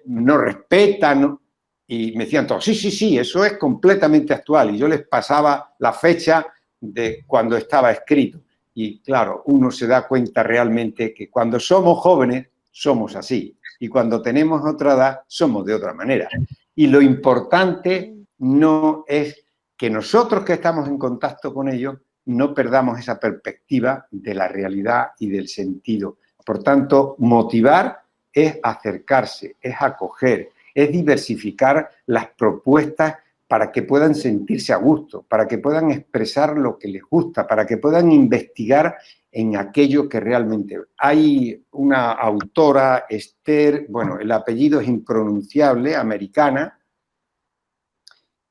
no respetan. Y me decían todos, sí, eso es completamente actual. Y yo les pasaba la fecha de cuando estaba escrito. Y claro, uno se da cuenta realmente que cuando somos jóvenes somos así. Y cuando tenemos otra edad somos de otra manera. Y lo importante no es que nosotros que estamos en contacto con ellos no perdamos esa perspectiva de la realidad y del sentido. Por tanto, motivar es acercarse, es acoger, es diversificar las propuestas para que puedan sentirse a gusto, para que puedan expresar lo que les gusta, para que puedan investigar en aquello que realmente... Hay una autora, Esther, bueno, el apellido es impronunciable, americana,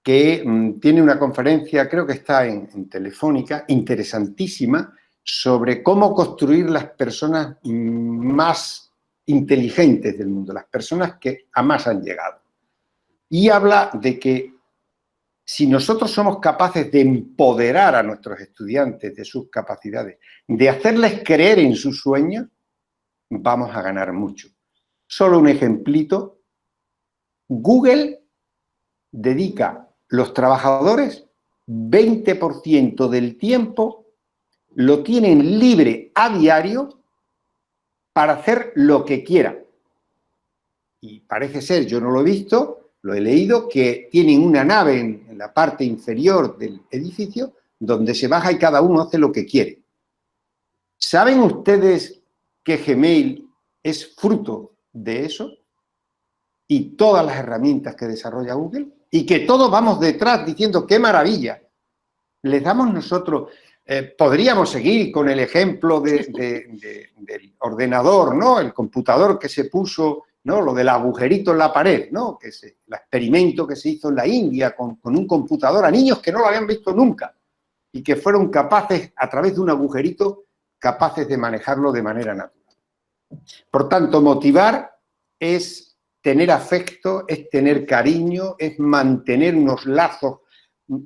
que tiene una conferencia, creo que está en Telefónica, interesantísima, sobre cómo construir las personas más inteligentes del mundo, las personas que a más han llegado. Y habla de que si nosotros somos capaces de empoderar a nuestros estudiantes de sus capacidades, de hacerles creer en sus sueños, vamos a ganar mucho. Solo un ejemplito. Google dedica los trabajadores 20% del tiempo lo tienen libre a diario para hacer lo que quieran. Y parece ser, yo no lo he visto, lo he leído, que tienen una nave en la parte inferior del edificio donde se baja y cada uno hace lo que quiere. ¿Saben ustedes que Gmail es fruto de eso? Y todas las herramientas que desarrolla Google, y que todos vamos detrás diciendo ¡qué maravilla! Les damos nosotros... podríamos seguir con el ejemplo del ordenador, ¿no? El computador que se puso, ¿no? Lo del agujerito en la pared, ¿no? El experimento que se hizo en la India con un computador a niños que no lo habían visto nunca y que fueron capaces, a través de un agujerito, capaces de manejarlo de manera natural. Por tanto, motivar es tener afecto, es tener cariño, es mantener unos lazos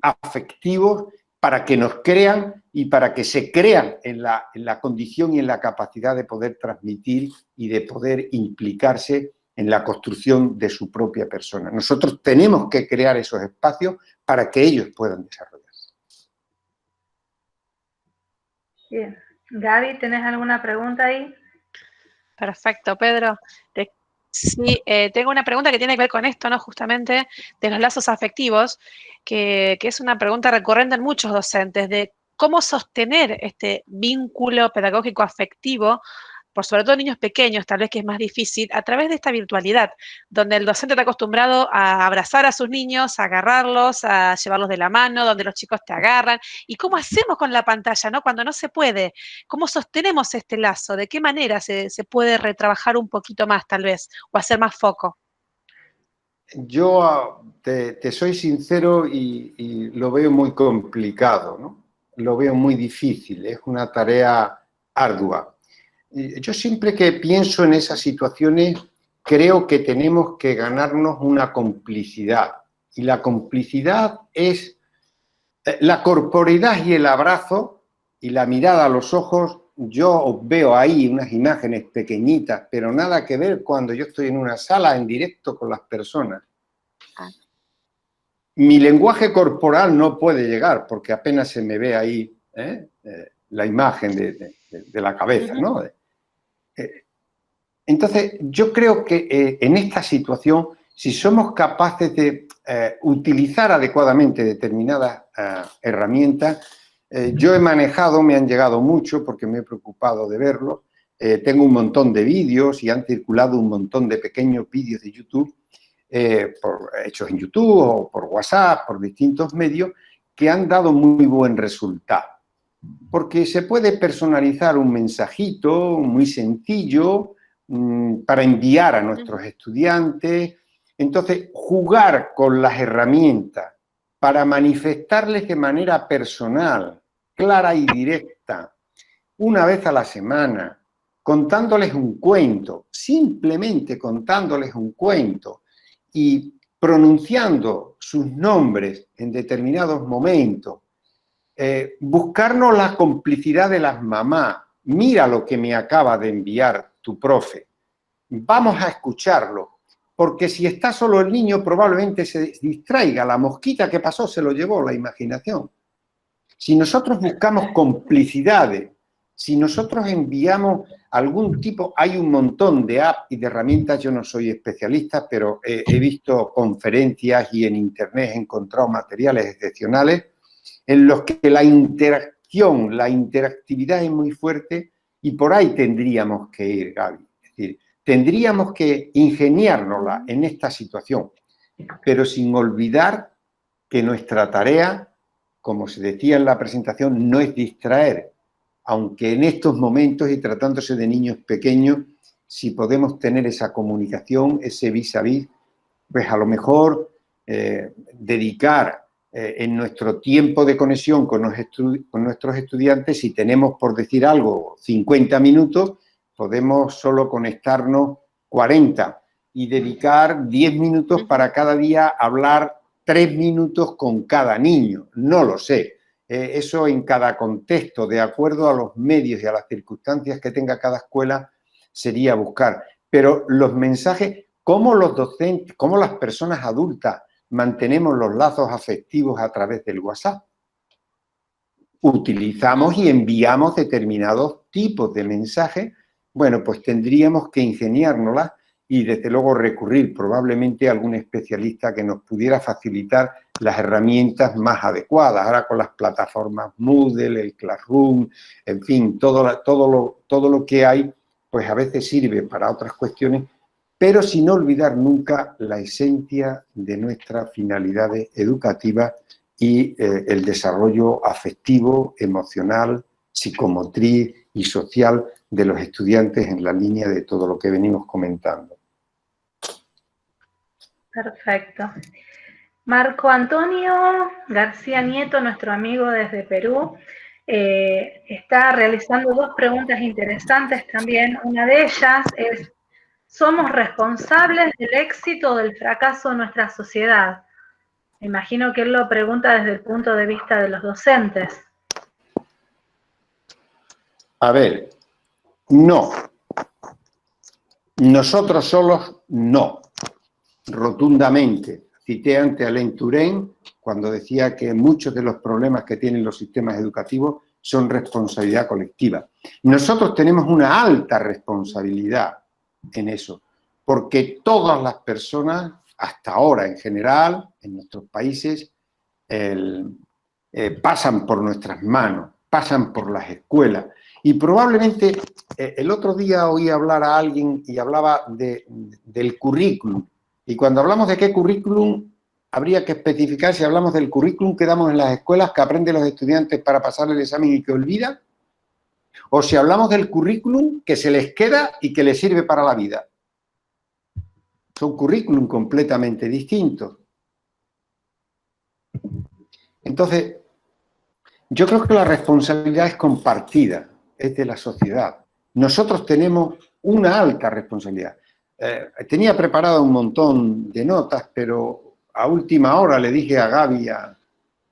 afectivos para que nos crean y para que se crean en la condición y en la capacidad de poder transmitir y de poder implicarse en la construcción de su propia persona. Nosotros tenemos que crear esos espacios para que ellos puedan desarrollarse. Bien. Gaby, ¿tenés alguna pregunta ahí? Perfecto, Pedro. Sí, tengo una pregunta que tiene que ver con esto, ¿no? Justamente de los lazos afectivos, que es una pregunta recurrente en muchos docentes, de cómo sostener este vínculo pedagógico afectivo, por sobre todo en niños pequeños, tal vez que es más difícil, a través de esta virtualidad, donde el docente está acostumbrado a abrazar a sus niños, a agarrarlos, a llevarlos de la mano, donde los chicos te agarran. ¿Y cómo hacemos con la pantalla, no? Cuando no se puede. ¿Cómo sostenemos este lazo? ¿De qué manera se puede retrabajar un poquito más, tal vez, o hacer más foco? Yo te soy sincero y lo veo muy complicado, ¿no? Lo veo muy difícil, es una tarea ardua. Yo siempre que pienso en esas situaciones creo que tenemos que ganarnos una complicidad. Y la complicidad es la corporeidad y el abrazo y la mirada a los ojos. Yo veo ahí unas imágenes pequeñitas, pero nada que ver cuando yo estoy en una sala en directo con las personas. Mi lenguaje corporal no puede llegar porque apenas se me ve ahí la imagen de la cabeza, ¿no? Entonces, yo creo que en esta situación, si somos capaces de utilizar adecuadamente determinadas herramientas, yo he manejado, me han llegado mucho porque me he preocupado de verlo, tengo un montón de vídeos y han circulado un montón de pequeños vídeos de YouTube, hechos en YouTube o por WhatsApp, por distintos medios, que han dado muy buen resultado. Porque se puede personalizar un mensajito muy sencillo para enviar a nuestros estudiantes. Entonces, jugar con las herramientas para manifestarles de manera personal, clara y directa, una vez a la semana, contándoles un cuento, simplemente contándoles un cuento y pronunciando sus nombres en determinados momentos, buscarnos la complicidad de las mamás. Mira lo que me acaba de enviar tu profe. Vamos a escucharlo, porque si está solo el niño probablemente se distraiga. La mosquita que pasó se lo llevó la imaginación. Si nosotros buscamos complicidades, si nosotros enviamos algún tipo, hay un montón de apps y de herramientas, yo no soy especialista, pero he visto conferencias y en internet he encontrado materiales excepcionales en los que la interacción, la interactividad es muy fuerte y por ahí tendríamos que ir, Gaby. Es decir, tendríamos que ingeniárnosla en esta situación, pero sin olvidar que nuestra tarea, como se decía en la presentación, no es distraer, aunque en estos momentos y tratándose de niños pequeños, si podemos tener esa comunicación, ese vis a vis, pues a lo mejor dedicar en nuestro tiempo de conexión con nuestros estudiantes, si tenemos, por decir algo, 50 minutos, podemos solo conectarnos 40 y dedicar 10 minutos para cada día hablar 3 minutos con cada niño. No lo sé. Eso en cada contexto, de acuerdo a los medios y a las circunstancias que tenga cada escuela, sería buscar. Pero los mensajes, cómo los docentes, cómo las personas adultas mantenemos los lazos afectivos a través del WhatsApp. Utilizamos y enviamos determinados tipos de mensajes. Bueno, pues tendríamos que ingeniárnoslas y desde luego recurrir probablemente a algún especialista que nos pudiera facilitar las herramientas más adecuadas. Ahora con las plataformas Moodle, el Classroom, en fin, todo lo que hay, pues a veces sirve para otras cuestiones, pero sin olvidar nunca la esencia de nuestras finalidades educativas y el desarrollo afectivo, emocional, psicomotriz y social de los estudiantes en la línea de todo lo que venimos comentando. Perfecto. Marco Antonio García Nieto, nuestro amigo desde Perú, está realizando 2 preguntas interesantes también. Una de ellas es: ¿somos responsables del éxito o del fracaso de nuestra sociedad? Me imagino que él lo pregunta desde el punto de vista de los docentes. A ver, no. Nosotros solos, no. Rotundamente. Cité ante Alain Touraine cuando decía que muchos de los problemas que tienen los sistemas educativos son responsabilidad colectiva. Nosotros tenemos una alta responsabilidad en eso, porque todas las personas, hasta ahora en general, en nuestros países, pasan por nuestras manos, pasan por las escuelas. Y probablemente el otro día oí hablar a alguien y hablaba del currículum. Y cuando hablamos de qué currículum, habría que especificar si hablamos del currículum que damos en las escuelas, que aprenden los estudiantes para pasar el examen y que olvidan, o si hablamos del currículum que se les queda y que les sirve para la vida. Son currículum completamente distintos. Entonces, yo creo que la responsabilidad es compartida, es de la sociedad. Nosotros tenemos una alta responsabilidad. Tenía preparado un montón de notas, pero a última hora le dije a Gaby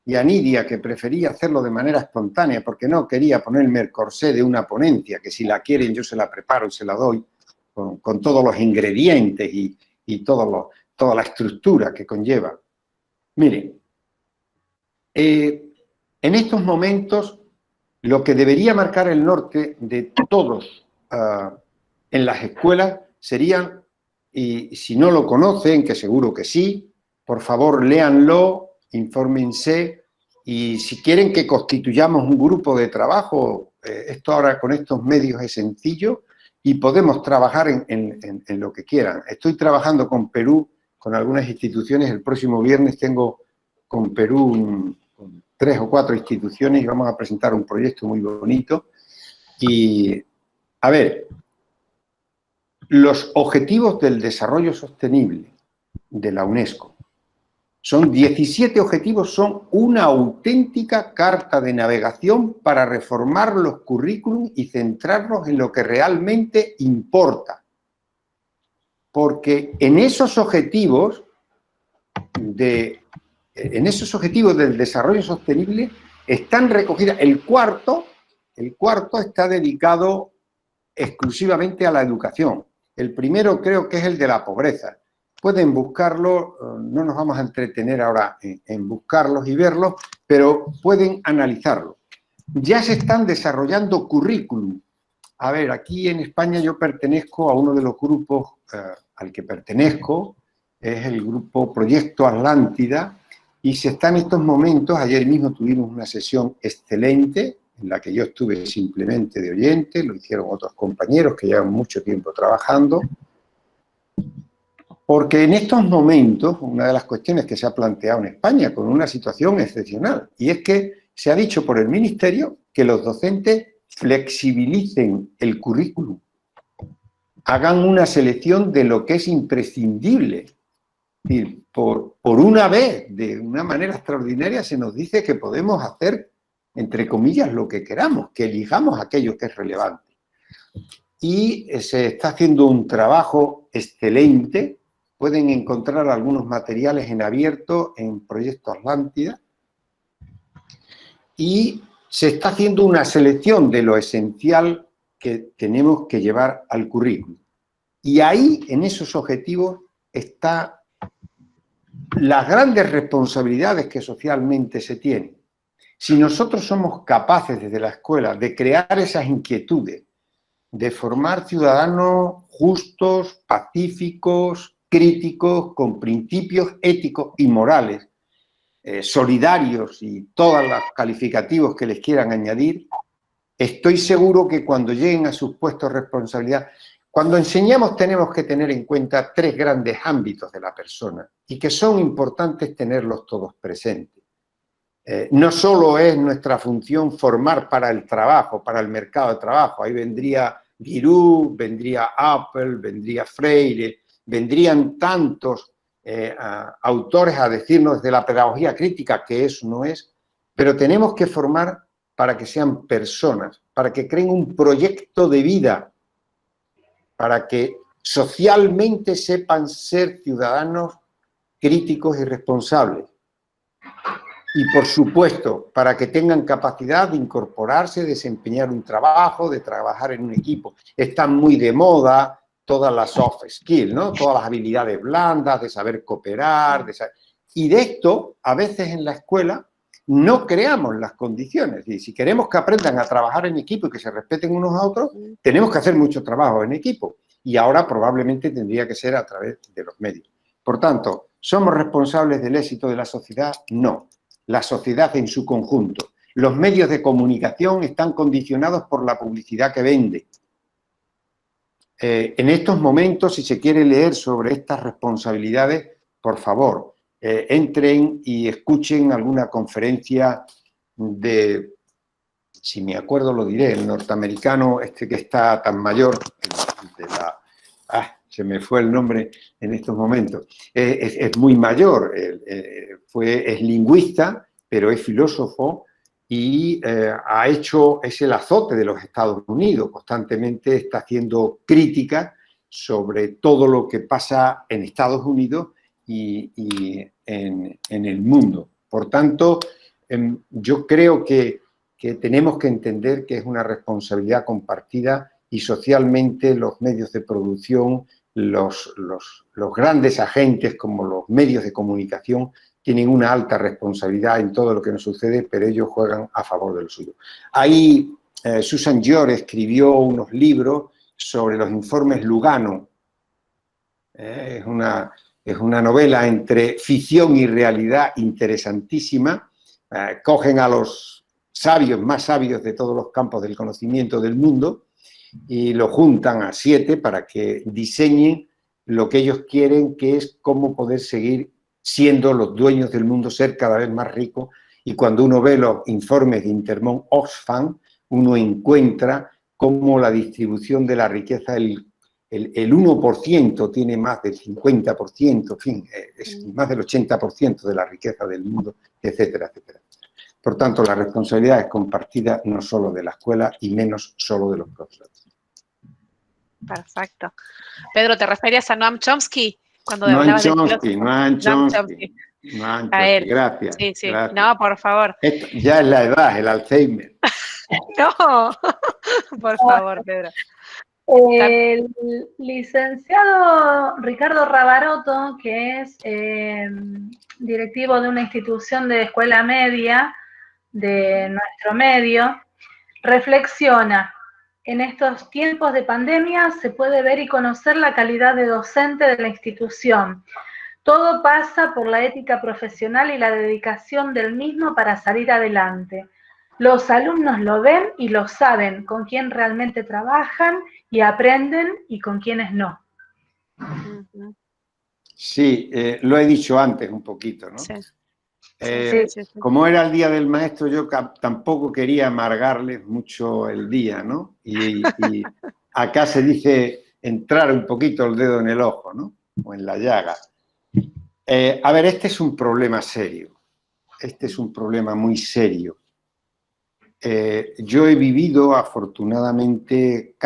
y a Nidia que prefería hacerlo de manera espontánea porque no quería ponerme el corsé de una ponencia, que si la quieren yo se la preparo y se la doy con todos los ingredientes y toda la estructura que conlleva. Miren, en estos momentos lo que debería marcar el norte de todos en las escuelas serían, y si no lo conocen, que seguro que sí, por favor léanlo, infórmense, y si quieren que constituyamos un grupo de trabajo, esto ahora con estos medios es sencillo y podemos trabajar en lo que quieran. Estoy trabajando con Perú, con algunas instituciones, el próximo viernes tengo con Perú 3 o 4 instituciones y vamos a presentar un proyecto muy bonito. Y, a ver, los objetivos del desarrollo sostenible de la UNESCO son 17 objetivos, son una auténtica carta de navegación para reformar los currículums y centrarnos en lo que realmente importa. Porque en esos objetivos del desarrollo sostenible están recogidas, el cuarto está dedicado exclusivamente a la educación. El primero creo que es el de la pobreza. Pueden buscarlo, no nos vamos a entretener ahora en buscarlos y verlos, pero pueden analizarlo. Ya se están desarrollando currículum. A ver, aquí en España yo pertenezco a uno de los grupos al que pertenezco, es el grupo Proyecto Atlántida, y se está en estos momentos, ayer mismo tuvimos una sesión excelente, en la que yo estuve simplemente de oyente, lo hicieron otros compañeros que llevan mucho tiempo trabajando, porque en estos momentos, una de las cuestiones que se ha planteado en España con una situación excepcional, y es que se ha dicho por el Ministerio que los docentes flexibilicen el currículum, hagan una selección de lo que es imprescindible. Y por una vez, de una manera extraordinaria, se nos dice que podemos hacer, entre comillas, lo que queramos, que elijamos aquello que es relevante. Y se está haciendo un trabajo excelente. Pueden encontrar algunos materiales en abierto en Proyecto Atlántida. Y se está haciendo una selección de lo esencial que tenemos que llevar al currículum. Y ahí, en esos objetivos, están las grandes responsabilidades que socialmente se tienen. Si nosotros somos capaces desde la escuela de crear esas inquietudes, de formar ciudadanos justos, pacíficos, críticos, con principios éticos y morales, solidarios y todos los calificativos que les quieran añadir, estoy seguro que cuando lleguen a sus puestos de responsabilidad, cuando enseñamos tenemos que tener en cuenta 3 grandes ámbitos de la persona y que son importantes tenerlos todos presentes. No solo es nuestra función formar para el trabajo, para el mercado de trabajo, ahí vendría Giroux, vendría Apple, vendría Freire, vendrían tantos autores a decirnos de la pedagogía crítica que eso no es, pero tenemos que formar para que sean personas, para que creen un proyecto de vida, para que socialmente sepan ser ciudadanos críticos y responsables. Y, por supuesto, para que tengan capacidad de incorporarse, desempeñar un trabajo, de trabajar en un equipo. Están muy de moda todas las soft skills, ¿no? Todas las habilidades blandas, de saber cooperar. Y de esto, a veces en la escuela, no creamos las condiciones. Y si queremos que aprendan a trabajar en equipo y que se respeten unos a otros, tenemos que hacer mucho trabajo en equipo. Y ahora probablemente tendría que ser a través de los medios. Por tanto, ¿somos responsables del éxito de la sociedad? No. La sociedad en su conjunto. Los medios de comunicación están condicionados por la publicidad que vende. En estos momentos, si se quiere leer sobre estas responsabilidades, por favor, entren y escuchen alguna conferencia de, si me acuerdo lo diré, el norteamericano este que está tan mayor, se me fue el nombre en estos momentos, es muy mayor, es lingüista, pero es filósofo y es el azote de los Estados Unidos, constantemente está haciendo críticas sobre todo lo que pasa en Estados Unidos y en el mundo. Por tanto, yo creo que tenemos que entender que es una responsabilidad compartida y socialmente los medios de producción, los grandes agentes como los medios de comunicación tienen una alta responsabilidad en todo lo que nos sucede, pero ellos juegan a favor de lo suyo. Ahí Susan York escribió unos libros sobre los informes Lugano. Es una novela entre ficción y realidad interesantísima. Cogen a los sabios, más sabios de todos los campos del conocimiento del mundo y lo juntan a 7 para que diseñen lo que ellos quieren, que es cómo poder seguir siendo los dueños del mundo, ser cada vez más ricos. Y cuando uno ve los informes de Intermón Oxfam, uno encuentra cómo la distribución de la riqueza, el 1% tiene más del 50%, en fin, es más del 80% de la riqueza del mundo, etcétera, etcétera. Por tanto, la responsabilidad es compartida no solo de la escuela y menos solo de los profesores. Perfecto. Pedro, ¿te referías a Noam Chomsky? Cuando Noam Chomsky, a él. Gracias. Sí, sí. Gracias. No, por favor. Esto ya es la edad, el Alzheimer. No, por favor, Pedro. El licenciado Ricardo Rabaroto, que es directivo de una institución de escuela media de nuestro medio, reflexiona: en estos tiempos de pandemia se puede ver y conocer la calidad de docente de la institución. Todo pasa por la ética profesional y la dedicación del mismo para salir adelante. Los alumnos lo ven y lo saben, con quién realmente trabajan y aprenden y con quiénes no. Sí, lo he dicho antes un poquito, ¿no? Sí. Como era el Día del Maestro, yo tampoco quería amargarles mucho el día, ¿no? Y acá se dice entrar un poquito el dedo en el ojo, ¿no? O en la llaga. A ver, este es un problema serio. Este es un problema muy serio. Yo he vivido afortunadamente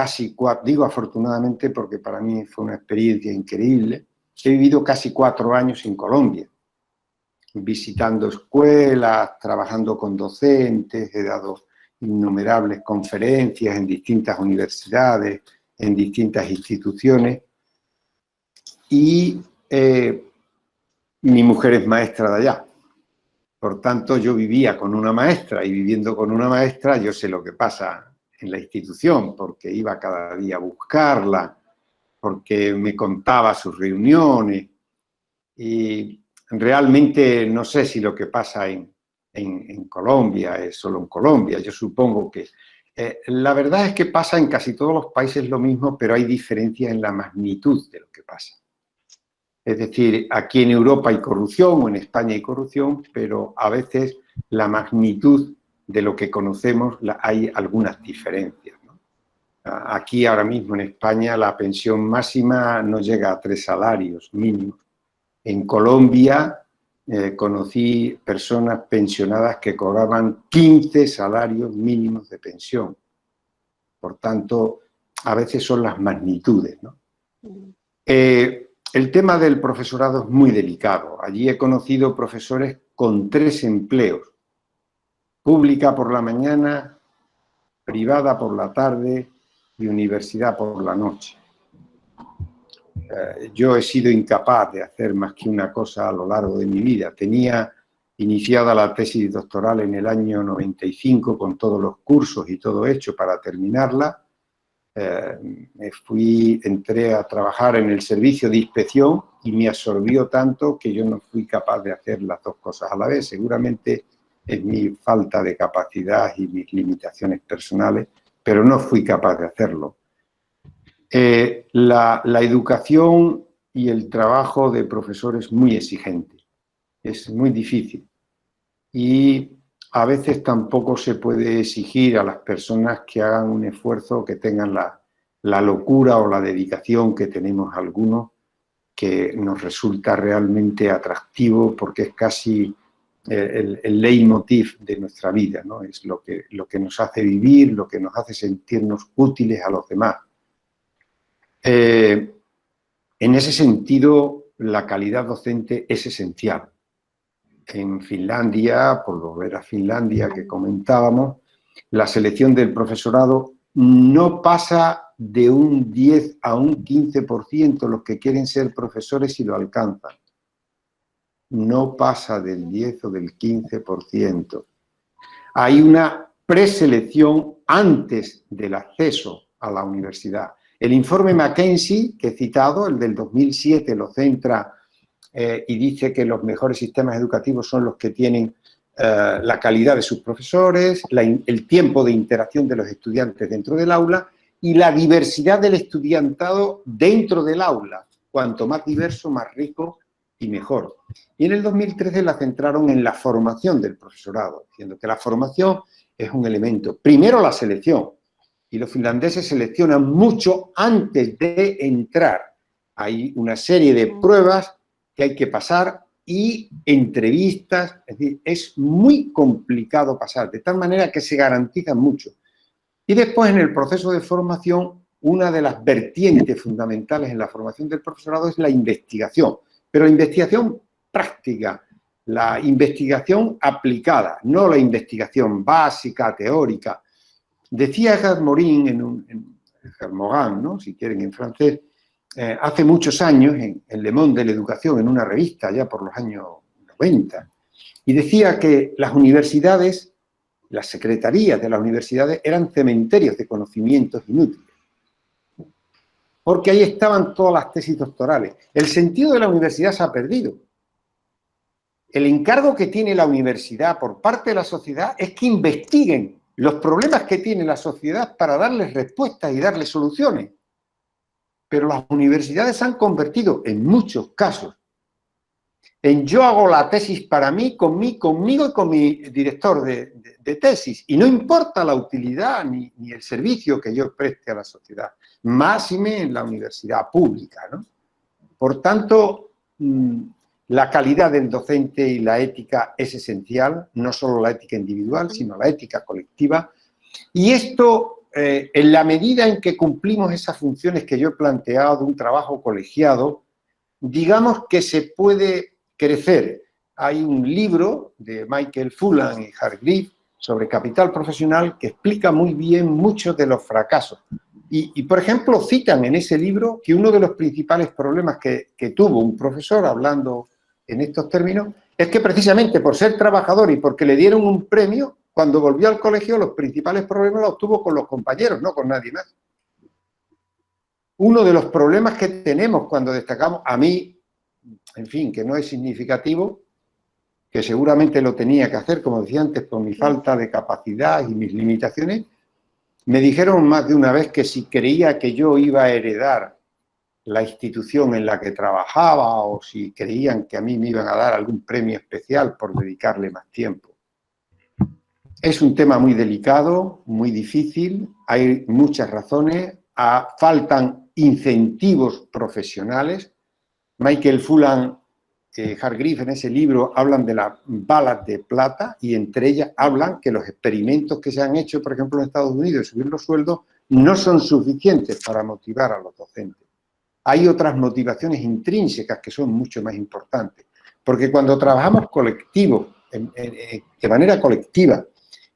digo afortunadamente porque para mí fue una experiencia increíble, he vivido casi 4 años en Colombia, visitando escuelas, trabajando con docentes, he dado innumerables conferencias en distintas universidades, en distintas instituciones y mi mujer es maestra de allá. Por tanto, yo vivía con una maestra y viviendo con una maestra yo sé lo que pasa en la institución porque iba cada día a buscarla, porque me contaba sus reuniones y realmente no sé si lo que pasa en Colombia es solo en Colombia. Yo supongo que la verdad es que pasa en casi todos los países lo mismo, pero hay diferencias en la magnitud de lo que pasa. Es decir, aquí en Europa hay corrupción o en España hay corrupción, pero a veces la magnitud de lo que conocemos hay algunas diferencias, ¿no? Aquí ahora mismo en España la pensión máxima no llega a 3 salarios mínimos. En Colombia conocí personas pensionadas que cobraban 15 salarios mínimos de pensión. Por tanto, a veces son las magnitudes, ¿no? El tema del profesorado es muy delicado. Allí he conocido profesores con 3 empleos, pública por la mañana, privada por la tarde y universidad por la noche. Yo he sido incapaz de hacer más que una cosa a lo largo de mi vida. Tenía iniciada la tesis doctoral en el año 95 con todos los cursos y todo hecho para terminarla. Entré a trabajar en el servicio de inspección y me absorbió tanto que yo no fui capaz de hacer las 2 cosas a la vez. Seguramente es mi falta de capacidad y mis limitaciones personales, pero no fui capaz de hacerlo. La educación y el trabajo de profesor es muy exigente, es muy difícil y a veces tampoco se puede exigir a las personas que hagan un esfuerzo, que tengan la locura o la dedicación que tenemos algunos, que nos resulta realmente atractivo porque es casi el leitmotiv de nuestra vida, ¿no? Es lo que nos hace vivir, lo que nos hace sentirnos útiles a los demás. En ese sentido, la calidad docente es esencial. En Finlandia, por volver a Finlandia que comentábamos, la selección del profesorado no pasa de un 10 a un 15% los que quieren ser profesores y lo alcanzan. No pasa del 10 o del 15%. Hay una preselección antes del acceso a la universidad. El informe McKinsey, que he citado, el del 2007, lo centra y dice que los mejores sistemas educativos son los que tienen la calidad de sus profesores, el tiempo de interacción de los estudiantes dentro del aula y la diversidad del estudiantado dentro del aula. Cuanto más diverso, más rico y mejor. Y en el 2013 la centraron en la formación del profesorado, diciendo que la formación es un elemento. Primero la selección. Y los finlandeses seleccionan mucho antes de entrar. Hay una serie de pruebas que hay que pasar y entrevistas. Es decir, es muy complicado pasar, de tal manera que se garantizan mucho. Y después, en el proceso de formación, una de las vertientes fundamentales en la formación del profesorado es la investigación. Pero la investigación práctica, la investigación aplicada, no la investigación básica, teórica. Decía Edgar Morin, Edgar Morin, ¿no?, si quieren en francés, hace muchos años en Le Monde de la Educación, en una revista ya por los años 90, y decía que las universidades, las secretarías de las universidades eran cementerios de conocimientos inútiles, porque ahí estaban todas las tesis doctorales. El sentido de la universidad se ha perdido. El encargo que tiene la universidad por parte de la sociedad es que investiguen los problemas que tiene la sociedad para darles respuestas y darles soluciones. Pero las universidades se han convertido, en muchos casos, en yo hago la tesis para mí, conmigo y con mi director de tesis. Y no importa la utilidad ni el servicio que yo preste a la sociedad, máxime en la universidad pública, ¿no? Por tanto, la calidad del docente y la ética es esencial, no solo la ética individual, sino la ética colectiva. Y esto, en la medida en que cumplimos esas funciones que yo he planteado de un trabajo colegiado, digamos que se puede crecer. Hay un libro de Michael Fullan y Hargreaves sobre capital profesional que explica muy bien muchos de los fracasos. Y, por ejemplo, citan en ese libro que uno de los principales problemas que tuvo un profesor, hablando en estos términos, es que precisamente por ser trabajador y porque le dieron un premio, cuando volvió al colegio los principales problemas los tuvo con los compañeros, no con nadie más. Uno de los problemas que tenemos cuando destacamos, a mí, en fin, que no es significativo, que seguramente lo tenía que hacer, como decía antes, por mi falta de capacidad y mis limitaciones, me dijeron más de una vez que si creía que yo iba a heredar la institución en la que trabajaba o si creían que a mí me iban a dar algún premio especial por dedicarle más tiempo. Es un tema muy delicado, muy difícil, hay muchas razones, faltan incentivos profesionales. Michael Fullan, Hargreaves en ese libro hablan de las balas de plata y entre ellas hablan que los experimentos que se han hecho, por ejemplo, en Estados Unidos de subir los sueldos, no son suficientes para motivar a los docentes. Hay otras motivaciones intrínsecas que son mucho más importantes. Porque cuando trabajamos de manera colectiva,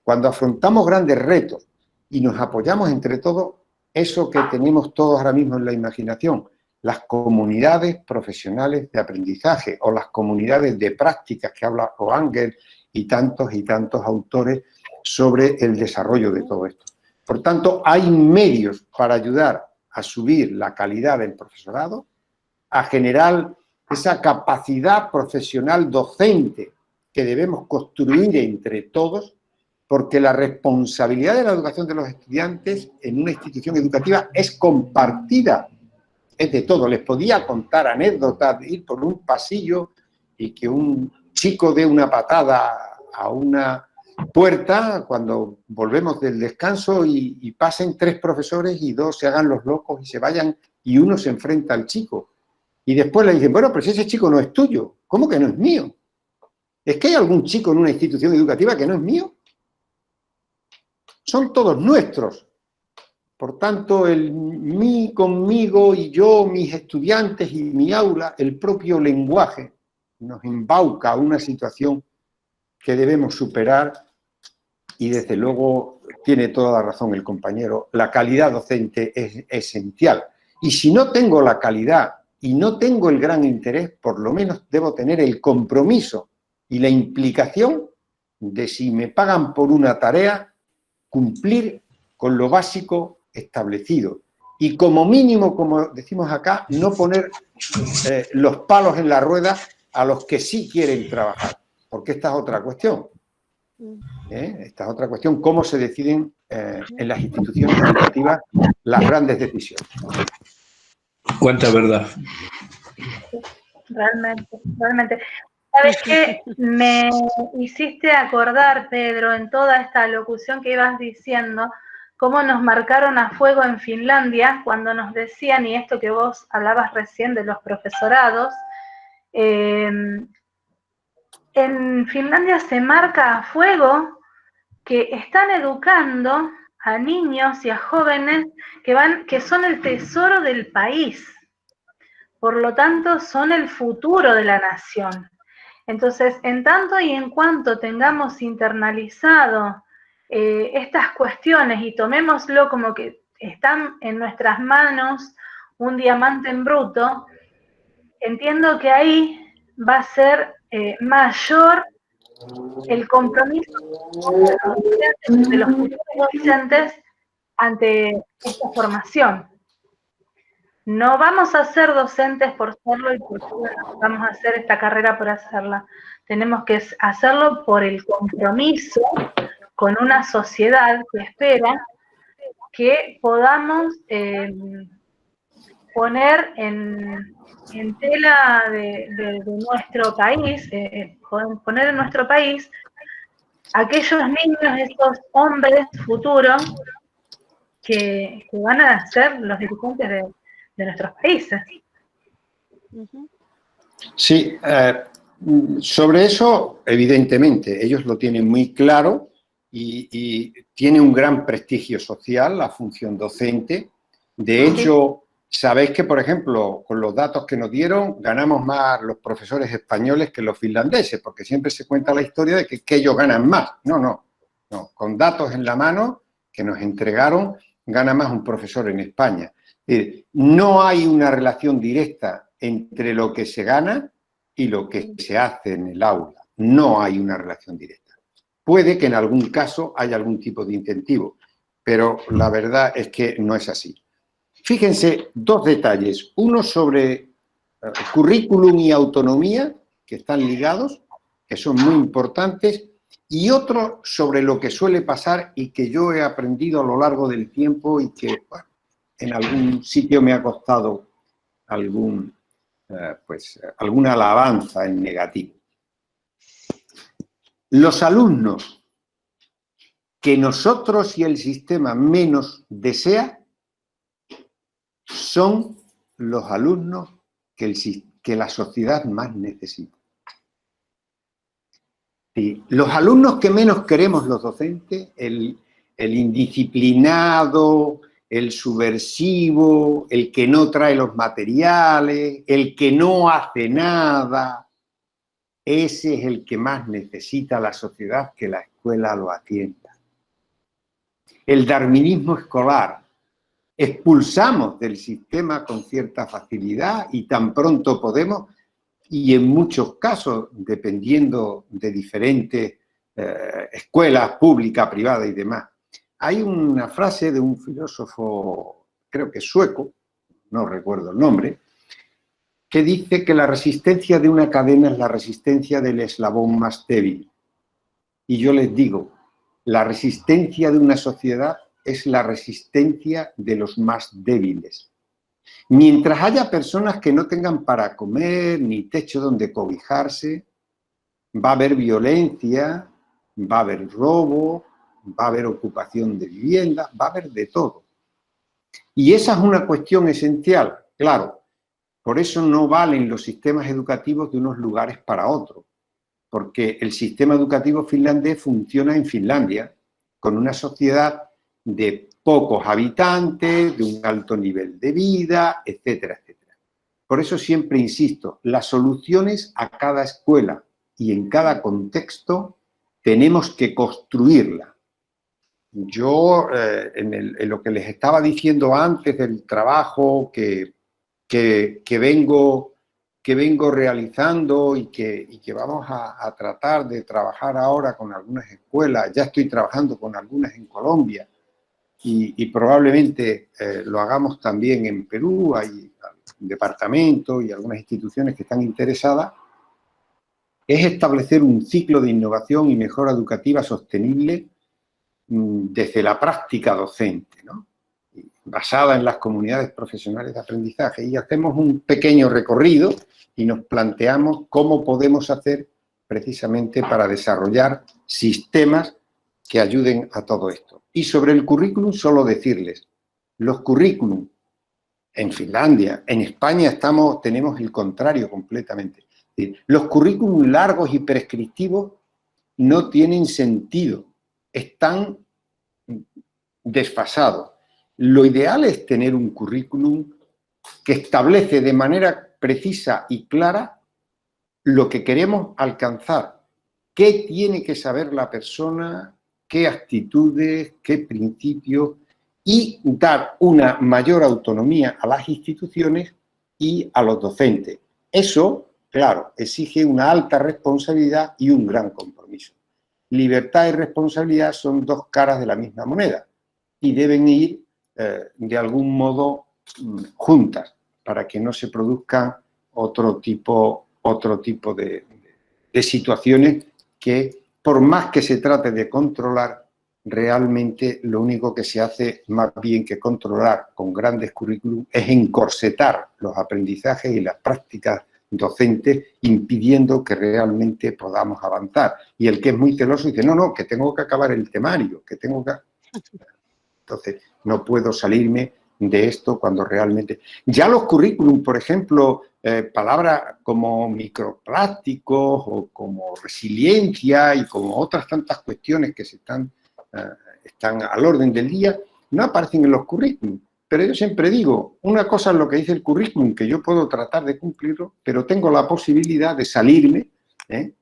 cuando afrontamos grandes retos y nos apoyamos entre todos, eso que tenemos todos ahora mismo en la imaginación, las comunidades profesionales de aprendizaje o las comunidades de prácticas que habla Oangel y tantos autores sobre el desarrollo de todo esto. Por tanto, hay medios para ayudar a subir la calidad del profesorado, a generar esa capacidad profesional docente que debemos construir entre todos, porque la responsabilidad de la educación de los estudiantes en una institución educativa es compartida, es de todo. Les podía contar anécdotas de ir por un pasillo y que un chico dé una patada a una puerta cuando volvemos del descanso y pasen 3 profesores y 2 se hagan los locos y se vayan y uno se enfrenta al chico. Y después le dicen, bueno, pero si ese chico no es tuyo, ¿cómo que no es mío? ¿Es que hay algún chico en una institución educativa que no es mío? Son todos nuestros. Por tanto, el mí, conmigo y yo, mis estudiantes y mi aula, el propio lenguaje nos embauca a una situación que debemos superar y desde luego tiene toda la razón el compañero, la calidad docente es esencial. Y si no tengo la calidad y no tengo el gran interés, por lo menos debo tener el compromiso y la implicación de, si me pagan por una tarea, cumplir con lo básico establecido. Y como mínimo, como decimos acá, no poner los palos en la rueda a los que sí quieren trabajar, porque esta es otra cuestión. Esta es otra cuestión, cómo se deciden en las instituciones educativas las grandes decisiones. Cuánta verdad. Realmente. ¿Sabes qué? Me hiciste acordar, Pedro, en toda esta locución que ibas diciendo, cómo nos marcaron a fuego en Finlandia cuando nos decían, y esto que vos hablabas recién de los profesorados, en Finlandia se marca a fuego que están educando a niños y a jóvenes que son el tesoro del país. Por lo tanto, son el futuro de la nación. Entonces, en tanto y en cuanto tengamos internalizado estas cuestiones y tomémoslo como que están en nuestras manos un diamante en bruto, entiendo que ahí va a ser mayor el compromiso de los futuros docentes ante esta formación. No vamos a ser docentes por serlo y por vamos a hacer esta carrera por hacerla. Tenemos que hacerlo por el compromiso con una sociedad que espera que podamos poner en tela de nuestro país, poner en nuestro país aquellos niños, esos hombres futuros que van a ser los dirigentes de nuestros países. Sí, sobre eso, evidentemente, ellos lo tienen muy claro y tiene un gran prestigio social la función docente. De hecho, sabéis que, por ejemplo, con los datos que nos dieron, ganamos más los profesores españoles que los finlandeses, porque siempre se cuenta la historia de que ellos ganan más. No. Con datos en la mano que nos entregaron, gana más un profesor en España. Es decir, no hay una relación directa entre lo que se gana y lo que se hace en el aula. No hay una relación directa. Puede que en algún caso haya algún tipo de incentivo, pero la verdad es que no es así. Fíjense, 2 detalles. Uno sobre currículum y autonomía, que están ligados, que son muy importantes, y otro sobre lo que suele pasar y que yo he aprendido a lo largo del tiempo y que, bueno, en algún sitio me ha costado alguna alabanza en negativo. Los alumnos que nosotros y el sistema menos desea son los alumnos que la sociedad más necesita. Sí, los alumnos que menos queremos los docentes, el indisciplinado, el subversivo, el que no trae los materiales, el que no hace nada, ese es el que más necesita la sociedad que la escuela lo atienda. El darwinismo escolar. Expulsamos del sistema con cierta facilidad y tan pronto podemos, y en muchos casos, dependiendo de diferentes escuelas públicas, privadas y demás. Hay una frase de un filósofo, creo que sueco, no recuerdo el nombre, que dice que la resistencia de una cadena es la resistencia del eslabón más débil. Y yo les digo, la resistencia de una sociedad es la resistencia de los más débiles. Mientras haya personas que no tengan para comer ni techo donde cobijarse, va a haber violencia, va a haber robo, va a haber ocupación de vivienda, va a haber de todo. Y esa es una cuestión esencial, claro. Por eso no valen los sistemas educativos de unos lugares para otros, porque el sistema educativo finlandés funciona en Finlandia con una sociedad de pocos habitantes, de un alto nivel de vida, etcétera, etcétera. Por eso siempre insisto, las soluciones a cada escuela y en cada contexto tenemos que construirla. Yo, en lo que les estaba diciendo antes del trabajo que vengo realizando y que vamos a tratar de trabajar ahora con algunas escuelas, ya estoy trabajando con algunas en Colombia y probablemente lo hagamos también en Perú, hay un departamento y algunas instituciones que están interesadas, es establecer un ciclo de innovación y mejora educativa sostenible desde la práctica docente, ¿no? Basada en las comunidades profesionales de aprendizaje. Y hacemos un pequeño recorrido y nos planteamos cómo podemos hacer precisamente para desarrollar sistemas que ayuden a todo esto. Y sobre el currículum, solo decirles, los currículum en Finlandia, en España tenemos el contrario completamente. Los currículum largos y prescriptivos no tienen sentido, están desfasados. Lo ideal es tener un currículum que establece de manera precisa y clara lo que queremos alcanzar, qué tiene que saber la persona, qué actitudes, qué principios, y dar una mayor autonomía a las instituciones y a los docentes. Eso, claro, exige una alta responsabilidad y un gran compromiso. Libertad y responsabilidad son dos caras de la misma moneda y deben ir de algún modo juntas para que no se produzcan otro tipo de situaciones que, por más que se trate de controlar, realmente lo único que se hace más bien que controlar con grandes currículum es encorsetar los aprendizajes y las prácticas docentes, impidiendo que realmente podamos avanzar. Y el que es muy celoso dice, no, que tengo que acabar el temario, que tengo que... Entonces, no puedo salirme de esto cuando realmente... Ya los currículum, por ejemplo, palabras como microplásticos o como resiliencia y como otras tantas cuestiones que están al orden del día, no aparecen en los currículum. Pero yo siempre digo, una cosa es lo que dice el currículum, que yo puedo tratar de cumplirlo, pero tengo la posibilidad de salirme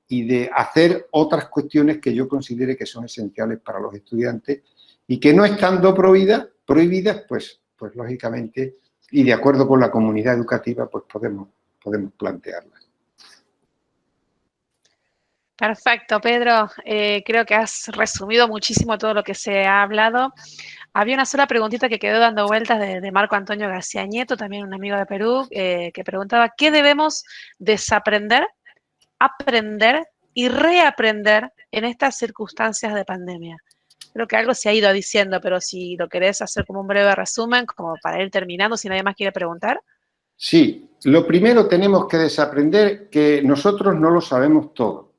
y de hacer otras cuestiones que yo considere que son esenciales para los estudiantes y que no estando prohibidas, pues lógicamente, y de acuerdo con la comunidad educativa, pues podemos plantearlas. Perfecto, Pedro. Creo que has resumido muchísimo todo lo que se ha hablado. Había una sola preguntita que quedó dando vueltas de Marco Antonio García Nieto, también un amigo de Perú, que preguntaba ¿qué debemos desaprender, aprender y reaprender en estas circunstancias de pandemia? Creo que algo se ha ido diciendo, pero si lo querés hacer como un breve resumen, como para ir terminando, si nadie más quiere preguntar. Sí, lo primero tenemos que desaprender que nosotros no lo sabemos todo.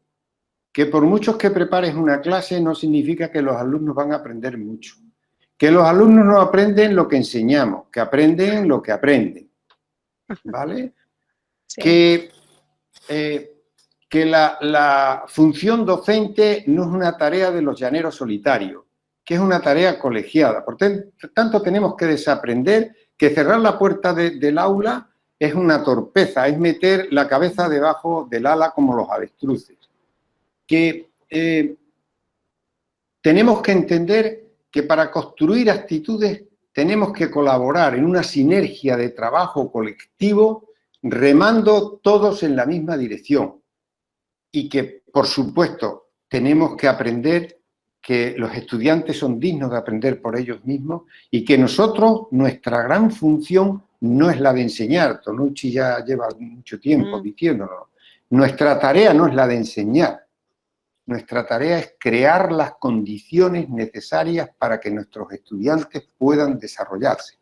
Que por muchos que prepares una clase no significa que los alumnos van a aprender mucho. Que los alumnos no aprenden lo que enseñamos, que aprenden lo que aprenden. ¿Vale? Sí. Que la función docente no es una tarea de los llaneros solitarios, que es una tarea colegiada. Por tanto, tenemos que desaprender que cerrar la puerta del aula es una torpeza, es meter la cabeza debajo del ala como los avestruces. Que tenemos que entender que para construir actitudes tenemos que colaborar en una sinergia de trabajo colectivo, remando todos en la misma dirección. Y que, por supuesto, tenemos que aprender que los estudiantes son dignos de aprender por ellos mismos y que nosotros, nuestra gran función no es la de enseñar. Tonucci ya lleva mucho tiempo diciéndolo. Nuestra tarea no es la de enseñar. Nuestra tarea es crear las condiciones necesarias para que nuestros estudiantes puedan desarrollarse.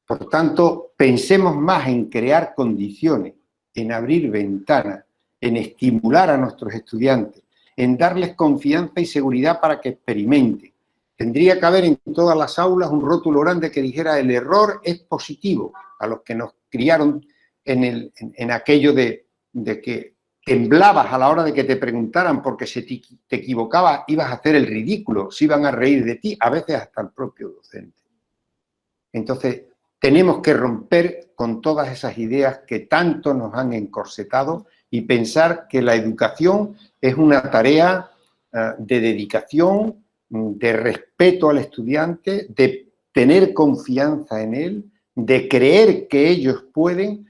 Por tanto, pensemos más en crear condiciones, en abrir ventanas, en estimular a nuestros estudiantes, en darles confianza y seguridad para que experimenten. Tendría que haber en todas las aulas un rótulo grande que dijera: el error es positivo, a los que nos criaron en aquello de que temblabas a la hora de que te preguntaran porque si te equivocabas ibas a hacer el ridículo, se iban a reír de ti, a veces hasta el propio docente. Entonces, tenemos que romper con todas esas ideas que tanto nos han encorsetado y pensar que la educación es una tarea de dedicación, de respeto al estudiante, de tener confianza en él, de creer que ellos pueden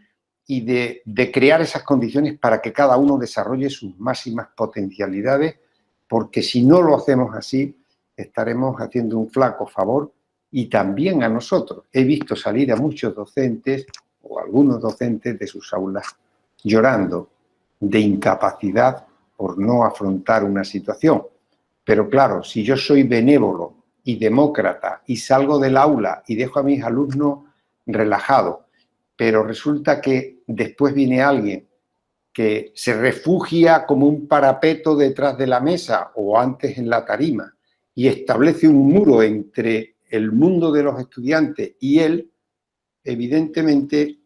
y de crear esas condiciones para que cada uno desarrolle sus máximas potencialidades, porque si no lo hacemos así, estaremos haciendo un flaco favor y también a nosotros. He visto salir a muchos docentes o algunos docentes de sus aulas llorando de incapacidad por no afrontar una situación. Pero claro, si yo soy benévolo y demócrata y salgo del aula y dejo a mis alumnos relajados, pero resulta que después viene alguien que se refugia como un parapeto detrás de la mesa o antes en la tarima y establece un muro entre el mundo de los estudiantes y él, evidentemente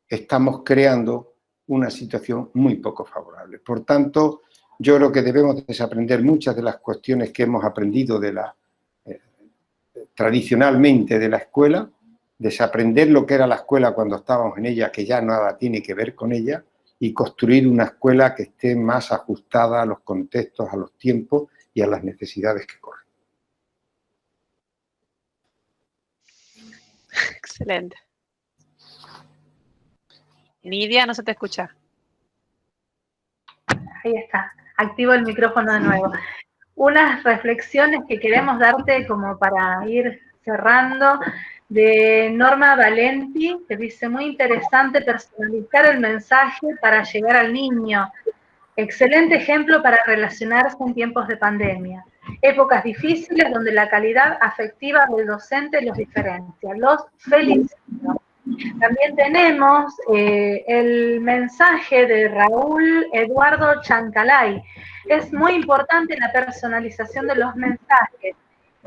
estamos creando una situación muy poco favorable. Por tanto, yo creo que debemos desaprender muchas de las cuestiones que hemos aprendido tradicionalmente de la escuela, desaprender lo que era la escuela cuando estábamos en ella, que ya nada tiene que ver con ella, y construir una escuela que esté más ajustada a los contextos, a los tiempos y a las necesidades que corren. Excelente. Nidia, no se te escucha. Ahí está, activo el micrófono de nuevo. Unas reflexiones que queremos darte como para ir cerrando, de Norma Valenti, que dice: muy interesante personalizar el mensaje para llegar al niño. Excelente ejemplo para relacionarse en tiempos de pandemia. Épocas difíciles donde la calidad afectiva del docente los diferencia. Los felicito. También tenemos el mensaje de Raúl Eduardo Chancalay. Es muy importante la personalización de los mensajes.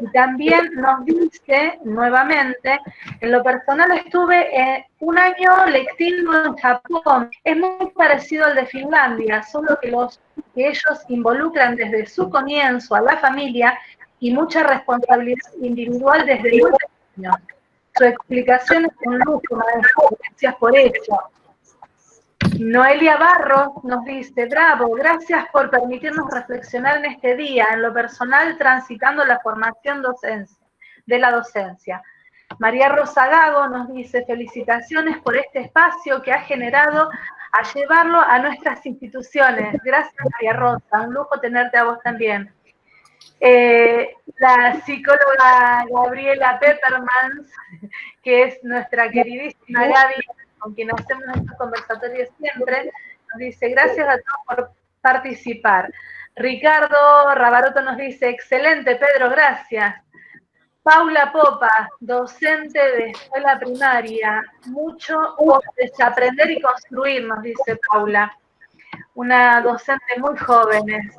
Y también nos dice, nuevamente, en lo personal estuve un año lectivo en Japón. Es muy parecido al de Finlandia, solo que ellos involucran desde su comienzo a la familia y mucha responsabilidad individual desde muy pequeño. Su explicación es un lujo, maestro. Gracias por eso. Noelia Barros nos dice: bravo, gracias por permitirnos reflexionar en este día, en lo personal, transitando la formación de la docencia. María Rosa Gago nos dice: felicitaciones por este espacio que ha generado a llevarlo a nuestras instituciones. Gracias, María Rosa, un lujo tenerte a vos también. La psicóloga Gabriela Peppermans, que es nuestra queridísima Gaby, con quien hacemos estos conversatorios siempre, nos dice: gracias a todos por participar. Ricardo Rabaroto nos dice: excelente, Pedro, gracias. Paula Popa, docente de escuela primaria, mucho por desaprender y construir, nos dice Paula, una docente muy joven.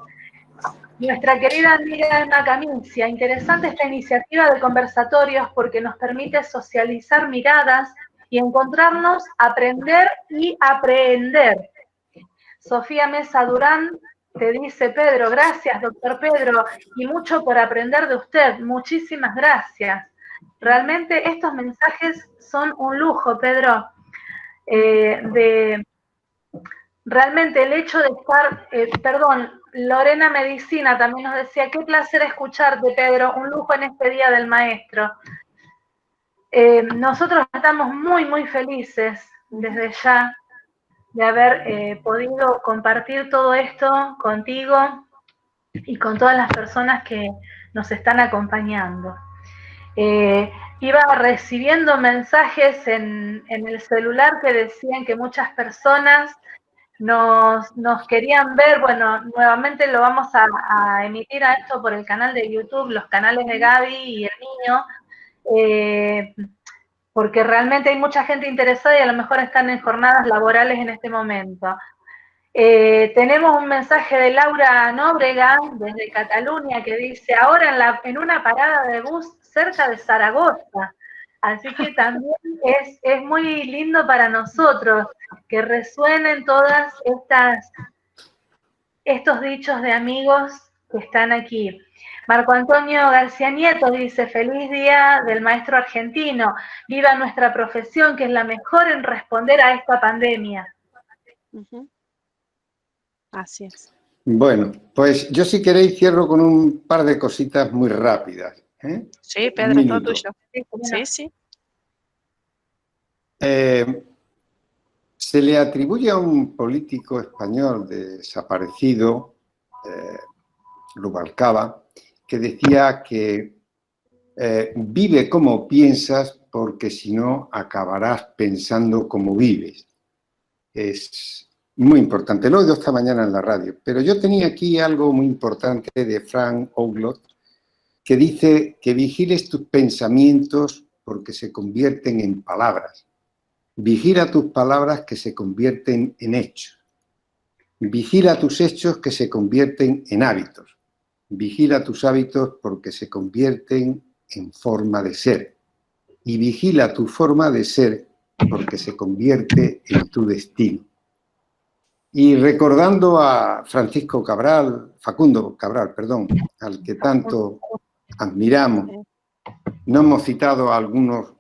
Nuestra querida amiga Ana Camincia: interesante esta iniciativa de conversatorios porque nos permite socializar miradas y encontrarnos, aprender y aprehender. Sofía Mesa Durán te dice: Pedro, gracias, doctor Pedro, y mucho por aprender de usted. Muchísimas gracias. Realmente estos mensajes son un lujo, Pedro. de realmente el hecho de estar, Lorena Medicina también nos decía, qué placer escucharte, Pedro, un lujo en este Día del Maestro. Nosotros estamos muy, muy felices desde ya de haber podido compartir todo esto contigo y con todas las personas que nos están acompañando. Iba recibiendo mensajes en el celular que decían que muchas personas nos querían ver. Bueno, nuevamente lo vamos a emitir a esto por el canal de YouTube, los canales de Gaby y el niño, porque realmente hay mucha gente interesada y a lo mejor están en jornadas laborales en este momento. Tenemos un mensaje de Laura Nóbrega desde Cataluña que dice, ahora en una parada de bus cerca de Zaragoza. Así que también es muy lindo para nosotros que resuenen todas estos dichos de amigos que están aquí. Marco Antonio García Nieto dice, feliz día del maestro argentino, viva nuestra profesión que es la mejor en responder a esta pandemia. Así es. Bueno, pues yo si queréis cierro con un par de cositas muy rápidas. Sí, Pedro, todo tuyo. Sí, sí. Se le atribuye a un político español desaparecido, Rubalcaba, que decía que vive como piensas porque si no acabarás pensando como vives. Es muy importante, lo he oído esta mañana en la radio, pero yo tenía aquí algo muy importante de Frank Outlot, que dice que vigiles tus pensamientos porque se convierten en palabras. Vigila tus palabras que se convierten en hechos. Vigila tus hechos que se convierten en hábitos. Vigila tus hábitos porque se convierten en forma de ser. Y vigila tu forma de ser porque se convierte en tu destino. Y recordando a Facundo Cabral, al que tanto admiramos, no hemos citado a algunos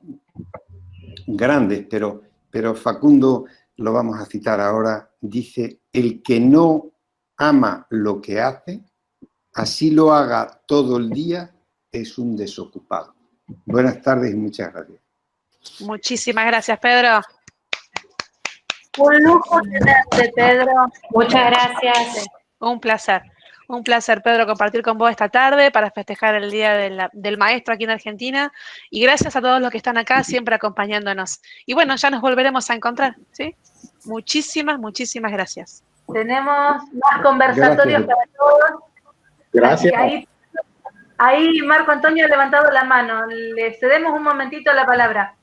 grandes, pero Facundo lo vamos a citar ahora, dice, el que no ama lo que hace, así lo haga todo el día, es un desocupado. Buenas tardes y muchas gracias. Muchísimas gracias, Pedro. Un lujo tenerte, Pedro. Muchas gracias. Un placer, Pedro, compartir con vos esta tarde para festejar el Día del Maestro aquí en Argentina. Y gracias a todos los que están acá, siempre acompañándonos. Y bueno, ya nos volveremos a encontrar, ¿sí? Muchísimas gracias. Tenemos más conversatorios para todos. Gracias. Ahí Marco Antonio ha levantado la mano. Le cedemos un momentito la palabra.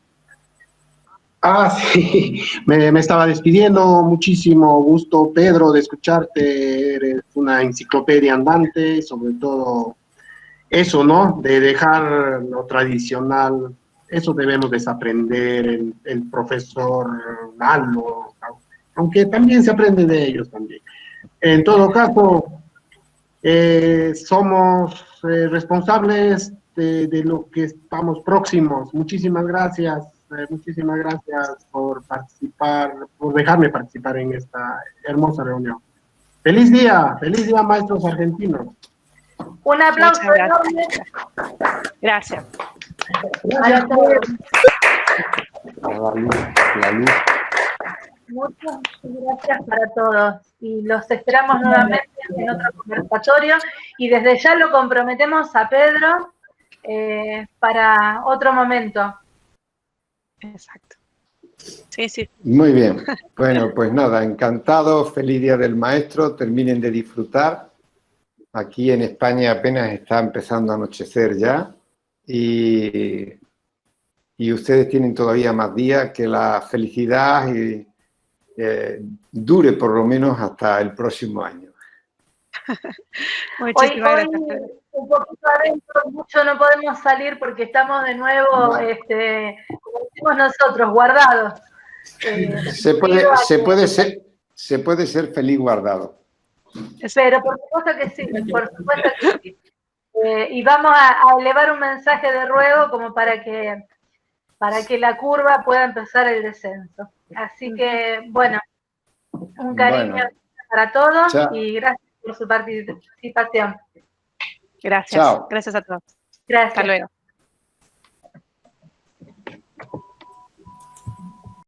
Sí, me estaba despidiendo. Muchísimo gusto, Pedro, de escucharte. Eres una enciclopedia andante, sobre todo eso, ¿no? De dejar lo tradicional. Eso debemos desaprender el profesor malo, aunque también se aprende de ellos también. En todo caso, somos responsables de lo que estamos próximos. Muchísimas gracias por participar, por dejarme participar en esta hermosa reunión. ¡Feliz día, maestros argentinos! Un aplauso enorme. Gracias. A todos. La luz. Muchas gracias para todos y los esperamos nuevamente en otro conversatorio y desde ya lo comprometemos a Pedro para otro momento. Exacto. Sí. Muy bien. Bueno, pues nada, encantado, feliz Día del Maestro, terminen de disfrutar. Aquí en España apenas está empezando a anochecer ya y ustedes tienen todavía más días, que la felicidad dure por lo menos hasta el próximo año. Muchísimas gracias. Un poquito adentro, mucho no podemos salir porque estamos de nuevo, como decimos nosotros, guardados. Se puede ser feliz guardado. Pero por supuesto que sí, y vamos a elevar un mensaje de ruego como para que para que la curva pueda empezar el descenso. Así que, bueno, un cariño para todos y gracias por su participación. Gracias. Chao. Gracias a todos. Gracias. Hasta luego.